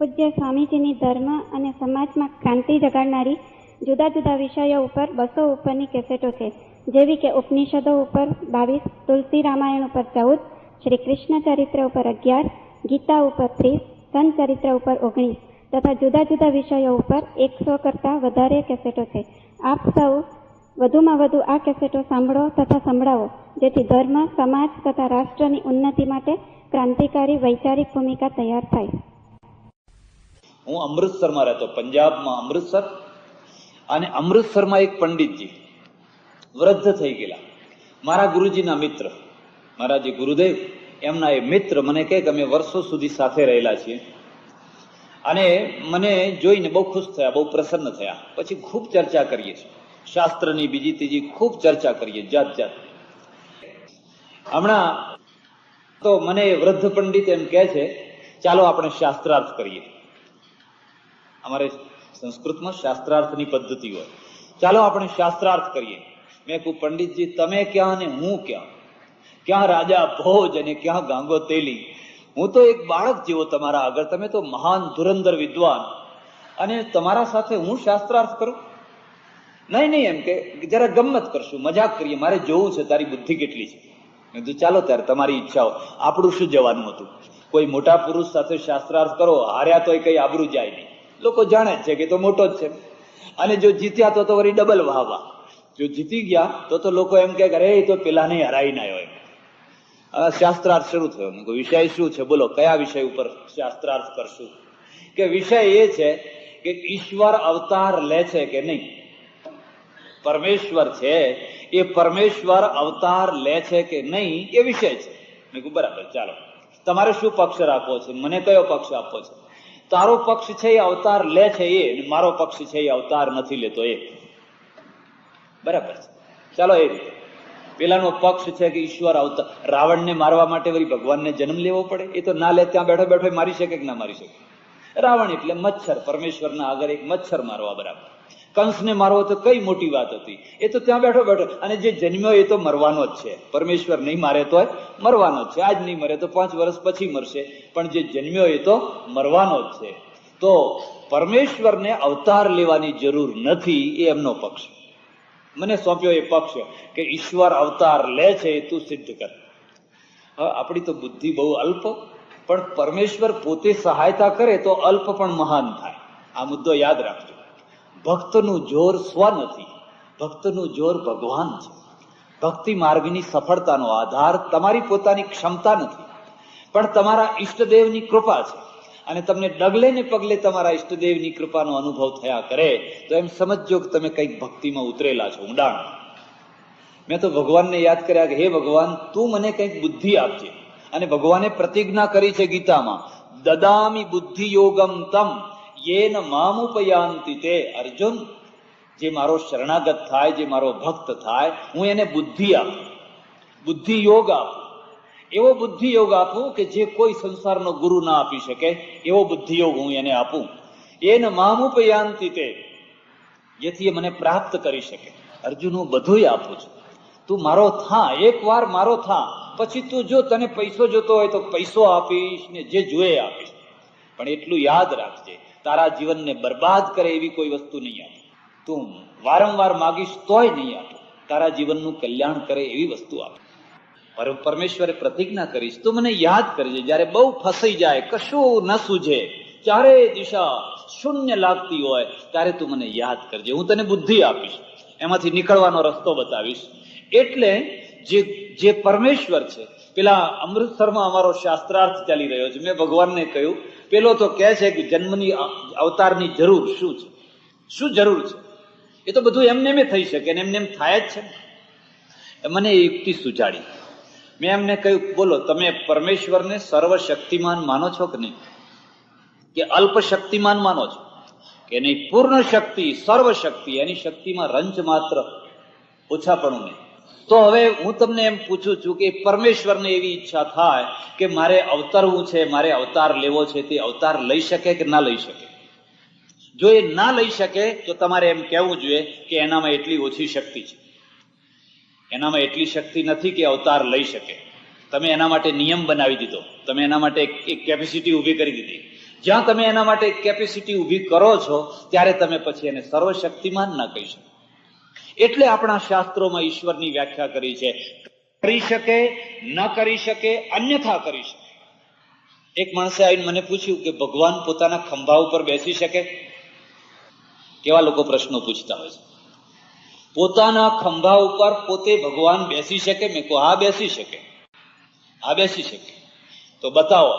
Speaker 2: પૂજ્ય સ્વામીજીની ધર્મ અને સમાજમાં ક્રાંતિ જગાડનારી જુદા જુદા વિષયો ઉપર 200 ઉપરની કેસેટો છે, જેવી કે ઉપનિષદો ઉપર 22, તુલસી રામાયણ ઉપર 14, શ્રી કૃષ્ણ ચરિત્ર ઉપર 11, ગીતા ઉપર 30, સંત ચરિત્ર ઉપર 19 તથા જુદા જુદા વિષયો ઉપર 100 કરતાં વધારે કેસેટો છે. આપ સૌ વધુમાં વધુ આ કેસેટો સાંભળો તથા સંભળાવો, જેથી ધર્મ, સમાજ તથા રાષ્ટ્રની ઉન્નતિ માટે ક્રાંતિકારી વૈચારિક ભૂમિકા તૈયાર થાય.
Speaker 3: હું અમૃતસરમાં રહેતો, પંજાબમાં અમૃતસર. અને અમૃતસરમાં એક પંડિતજી વૃદ્ધ થઈ ગયેલા, મારા ગુરુજીના મિત્ર, મારા જે ગુરુદેવ એમના એ મિત્ર મને કહે કે અમે વર્ષો સુધી સાથે રહેલા છીએ અને મને જોઈને બહુ ખુશ થયા, બહુ પ્રસન્ન થયા. પછી ખૂબ ચર્ચા કરીએ છીએ, શાસ્ત્રની બીજી ત્રીજી ખૂબ ચર્ચા કરીએ, જાત જાત. હમણાં તો મને વૃદ્ધ પંડિત એમ કહે છે, ચાલો આપણે શાસ્ત્રાર્થ કરીએ. અમારે સંસ્કૃતમાં શાસ્ત્રાર્થની પદ્ધતિ હોય, ચાલો આપણે શાસ્ત્રાર્થ કરીએ. મેં કહ્યું, પંડિતજી તમે ક્યાં ને હું ક્યાં? ક્યાં રાજા ભોજ અને ક્યાં ગાંગો તેલી? હું તો એક બાળક જેવો તમારા આગળ, તમે તો મહાન ધુરંધર વિદ્વાન, અને તમારા સાથે હું શાસ્ત્રાર્થ કરું? નહીં નહીં, એમ કે જરા ગમત કરશું, મજાક કરીએ, મારે જોવું છે તારી બુદ્ધિ કેટલી છે. મેં કીધું ચાલો ત્યારે તમારી ઈચ્છાઓ, આપણું શું જવાનું હતું? કોઈ મોટા પુરુષ સાથે શાસ્ત્રાર્થ કરો, હાર્યા તો કઈ આબરૂ જાય નહીં, લોકો જાણે છે કે તો મોટો જ છે. અને જો જીત્યા તો વળી ડબલ વાહવા, જો જીતી ગયા તો લોકો એમ કે અરે એ તો પેલા નહીં હરાઈને આવ્યો. એમ શાસ્ત્રાર્થ શરૂ થયો. વિષય શું છે બોલો, કયા વિષય ઉપર શાસ્ત્રાર્થ કરશું? કે વિષય એ છે કે ઈશ્વર અવતાર લે છે કે નહીં. પરમેશ્વર છે એ પરમેશ્વર અવતાર લે છે કે નહીં એ વિષય છે. મેં કહ્યું બરાબર, ચાલો તમારે શું પક્ષ રાખવો છે, મને કયો પક્ષ આપવો છે? તારો પક્ષ છે એ અવતાર લે છે એ, મારો પક્ષ છે એ અવતાર નથી લેતો એ. બરાબર છે, ચાલો એ રીતે. પેલાનો પક્ષ છે કે ઈશ્વર અવતાર, રાવણને મારવા માટે વળી ભગવાનને જન્મ લેવો પડે? એ તો ના લે, ત્યાં બેઠો બેઠો મારી શકે કે ના મારી શકે? રાવણ એટલે મચ્છર, પરમેશ્વરના આગળ એક મચ્છર મારવા બરાબર. કંસને મારવો તો કઈ મોટી વાત હતી? એ તો ત્યાં બેઠો બેઠો, અને જે જન્મ્યો એ તો મરવાનો જ છે. પરમેશ્વર નહીં મારે તો મરવાનો જ છે. આજ નહીં મરે તો 5 વર્ષ પછી મરશે, પણ જે જન્મ્યો એ તો મરવાનો જ છે. તો પરમેશ્વરને અવતાર લેવાની જરૂર નથી એ એમનો પક્ષ. મને સોંપ્યો એ પક્ષ કે ઈશ્વર અવતાર લે છે એ તું સિદ્ધ કર. હવે આપણી તો બુદ્ધિ બહુ અલ્પ, પણ પરમેશ્વર પોતે સહાયતા કરે તો અલ્પ પણ મહાન થાય. આ મુદ્દો યાદ રાખજો. ભક્તનું જોર સ્વ નથી, ભક્તનું જોર ભગવાન છે. ભક્તિ માર્ગની સફળતાનો આધાર તમારી પોતાની ક્ષમતા નથી, પણ તમારા ઈષ્ટદેવની કૃપા છે. અને તમને ડગલે ને પગલે તમારા ઈષ્ટદેવની કૃપાનો અનુભવ થયા કરે તો એમ સમજો કે તમે કંઈક ભક્તિમાં ઉતરેલા છો, ઊંડાણ. મેં તો ભગવાનને યાદ કર્યા કે હે ભગવાન, તું મને કંઈક બુદ્ધિ આપજે. અને ભગવાને પ્રતિજ્ઞા કરી છે ગીતામાં, દદામી બુદ્ધિ યોગમ તમ યેન મામુપયાન્તિ તે. અર્જુન, જે મારો શરણાગત થાય, જે મારો ભક્ત થાય, હું એને બુદ્ધિ આપું, બુદ્ધિ યોગ આપું. એવો બુદ્ધિ યોગ આપું કે જે કોઈ સંસારનો ગુરુ ના આપી શકે, એવો બુદ્ધિ યોગ હું એને આપું. એન મામુપયાન્તિ તે, જેથી એ મને પ્રાપ્ત કરી શકે. અર્જુન, હું બધું આપું છું, તું મારો થા, એક વાર મારો થા, પછી તું જો તને પૈસો જોતો હોય તો પૈસો આપીશ, ને જે જોઈએ આપીશ. પણ એટલું યાદ રાખજે, તારા જીવનને બરબાદ કરે એવી કોઈ વસ્તુ નહીં આપું. તું વારંવાર માગીશ તોય નહીં આપું. તારા જીવનનું કલ્યાણ કરે એવી વસ્તુ આપું. પરમેશ્વરે પ્રતિજ્ઞા કરી છે, તું મને યાદ કરજે જયારે બહુ ફસાઈ જાય, કશું ન સૂઝે, ચારે દિશા શૂન્ય લાગતી હોય ત્યારે તું મને યાદ કરજે, હું તને બુદ્ધિ આપીશ, એમાંથી નીકળવાનો રસ્તો બતાવીશ. એટલે જે પરમેશ્વર છે, પેલા અમૃતસરમાં અમારો શાસ્ત્રાર્થ ચાલી રહ્યો છે, મેં ભગવાનને કહ્યું, પેલો તો કહે છે કે જન્મની અવતારની જરૂર શું છે, શું જરૂર છે? એ તો બધું એમને એમ થઈ શકે ને એમને એમ થાય જ છે. મને એ યુક્તિ સુજાડી. મેં એમને કહ્યું, બોલો તમે પરમેશ્વરને સર્વશક્તિમાન માનો છો કે નહીં, કે અલ્પ શક્તિમાન માનો છો કે નહીં? પૂર્ણ શક્તિ, સર્વશક્તિ, એની શક્તિમાં રંચ માત્ર ઓછાપણું નહીં. તો હવે હું તમને એમ પૂછું છું કે પરમેશ્વરને એવી ઈચ્છા થાય કે મારે અવતરવું છે, મારે અવતાર લેવો છે, તે અવતાર લઈ શકે કે ના લઈ શકે? જો એ ના લઈ શકે તો તમારે એમ કહેવું જોઈએ કે એનામાં એટલી ઓછી શક્તિ છે, એનામાં એટલી શક્તિ નથી કે અવતાર લઈ શકે. તમે એના માટે નિયમ બનાવી દીધો, તમે એના માટે એક કેપેસિટી ઊભી કરી દીધી. જ્યાં તમે એના માટે એક કેપેસિટી ઊભી કરો છો ત્યારે તમે પછી એને સર્વશક્તિમાન ના કહી શકો. એટલે આપણા શાસ્ત્રોમાં ઈશ્વરની વ્યાખ્યા કરી છે, કરી શકે, ન કરી શકે, અન્યથા કરી શકે. એક માણસે આવીને મને પૂછ્યું કે ભગવાન પોતાના ખંભા ઉપર બેસી શકે? કેવા લોકો પ્રશ્નો પૂછતા હોય છે. પોતાના ખંભા ઉપર પોતે ભગવાન બેસી શકે? મેં કહું હા બેસી શકે, હા બેસી શકે. તો બતાવો.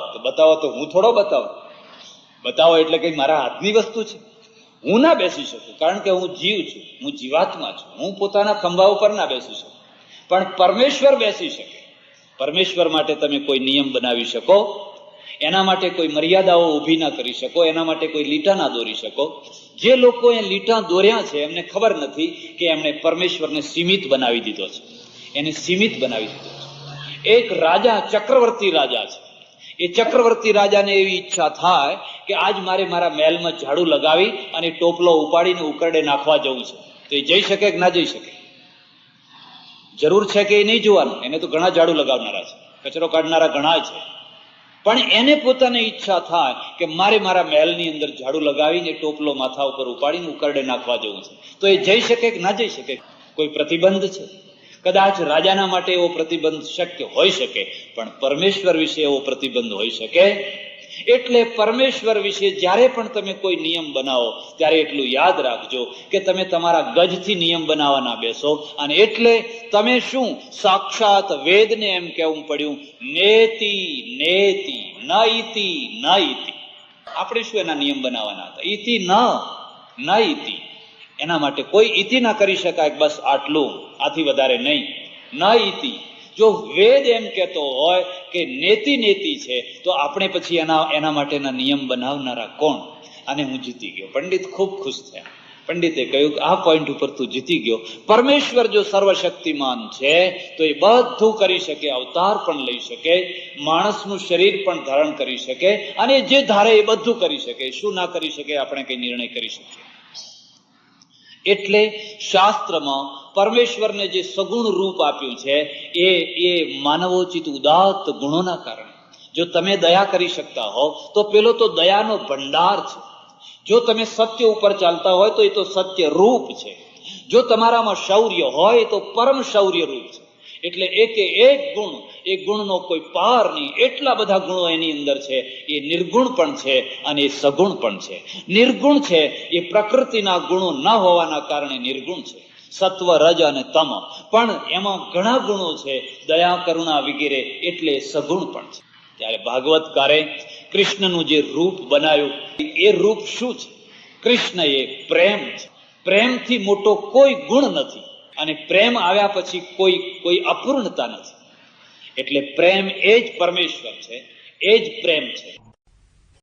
Speaker 3: તો હું થોડો બતાવો એટલે કઈ મારા હાથની વસ્તુ છે? હું ના બેસી શકું, કારણ કે હું જીવ છું, હું જીવાત્મા છું, હું પોતાના ખંભા ઉપર ના બેસી શકું. પણ પરમેશ્વર બેસી શકે. પરમેશ્વર માટે તમે કોઈ નિયમ બનાવી શકો, એના માટે કોઈ મર્યાદાઓ ઊભી ના કરી શકો, એના માટે કોઈ લીટા ના દોરી શકો. જે લોકોએ લીટા દોર્યા છે એમને ખબર નથી કે એમણે પરમેશ્વરને સીમિત બનાવી દીધો છે, એને સીમિત બનાવી દીધો છે. એક રાજા, ચક્રવર્તી રાજા છે, એ ચક્રવર્તી રાજાને એવી ઈચ્છા થાય કે આજ મારે મારા મહેલમાં ઝાડુ લગાવી અને ટોપલો ઉપાડીને ઉકરડે નાખવા જવું છે, તો એ જઈ શકે કે ના જઈ શકે? જરૂર છે કે એ નહીં જોવાનું, એને તો ઘણા ઝાડુ લગાવનારા છે, કચરો કાઢનારા ઘણા છે. પણ એને પોતાને ઈચ્છા થાય કે મારે મારા મહેલની અંદર ઝાડુ લગાવીને ટોપલો માથા ઉપર ઉપાડીને ઉકરડે નાખવા જવું છે, તો એ જઈ શકે કે ના જઈ શકે? કોઈ પ્રતિબંધ છે? કદાચ રાજાના માટે એવો પ્રતિબંધ શક્ય હોઈ શકે, પણ પરમેશ્વર વિશે એવો પ્રતિબંધ હોઈ શકે? એટલે પરમેશ્વર વિશે જ્યારે પણ તમે કોઈ નિયમ બનાવો ત્યારે એટલું યાદ રાખજો કે તમે તમારા ગજથી નિયમ બનાવવાના બેસો. અને એટલે તમે શું, સાક્ષાત વેદને એમ કહેવું પડ્યું, નેતિ નેતિ ન ઇતિ ન ઇતિ. આપણે શું એના નિયમ બનાવવાના હતા? ઇતિ ન ઇતિ. એના માટે કોઈ ઇતિ ના કરી શકાય, બસ આટલું, આથી વધારે નહીં. ન ઇતિ. જો વેદ એમ કહેતો હોય કે નેતિ નેતિ છે, તો આપણે પછી એના માટેના નિયમ બનાવનારા કોણ? અને હું જીતી ગયો. પંડિત ખૂબ ખુશ થયા. પંડિતે કહ્યું કે આ પોઈન્ટ ઉપર તું જીતી ગયો. પરમેશ્વર જો સર્વશક્તિમાન છે તો એ બધું કરી શકે, અવતાર પણ લઈ શકે, માણસનું શરીર પણ ધારણ કરી શકે, અને જે ધારે એ બધું કરી શકે. શું ના કરી શકે આપણે કઈ નિર્ણય કરી શકીએ? એટલે શાસ્ત્રમાં પરમેશ્વરને જે સગુણ રૂપ આપ્યું છે એ માનવોચિત ઉદાત્ત ગુણોના કારણે. જો તમે દયા કરી શકતા હો તો પેલો તો દયાનો ભંડાર છે. જો તમે સત્ય ઉપર ચાલતા હોય તો એ તો સત્ય રૂપ છે. જો તમારામાં શૌર્ય હોય તો પરમ શૌર્ય રૂપ છે. એટલે એક ગુણ, એ ગુણનો કોઈ પાર નહીં. એટલા બધા ગુણો એની અંદર છે. એ નિર્ગુણ પણ છે અને એ સગુણ પણ છે. નિર્ગુણ છે એ પ્રકૃતિના ગુણો ન હોવાના કારણે નિર્ગુણ છે, સત્વ, રજ અને તમ. પણ એમાં ઘણા ગુણો છે, દયા, કરુણા વગેરે, એટલે સગુણ પણ છે. ત્યારે ભાગવતકારે કૃષ્ણનું જે રૂપ બનાવ્યું એ રૂપ શું છે? કૃષ્ણ એ પ્રેમ છે. પ્રેમથી મોટો કોઈ ગુણ નથી, અને પ્રેમ આવ્યા પછી કોઈ અપૂર્ણતા નથી. એટલે પ્રેમ એ જ પરમેશ્વર છે, એ જ પ્રેમ છે.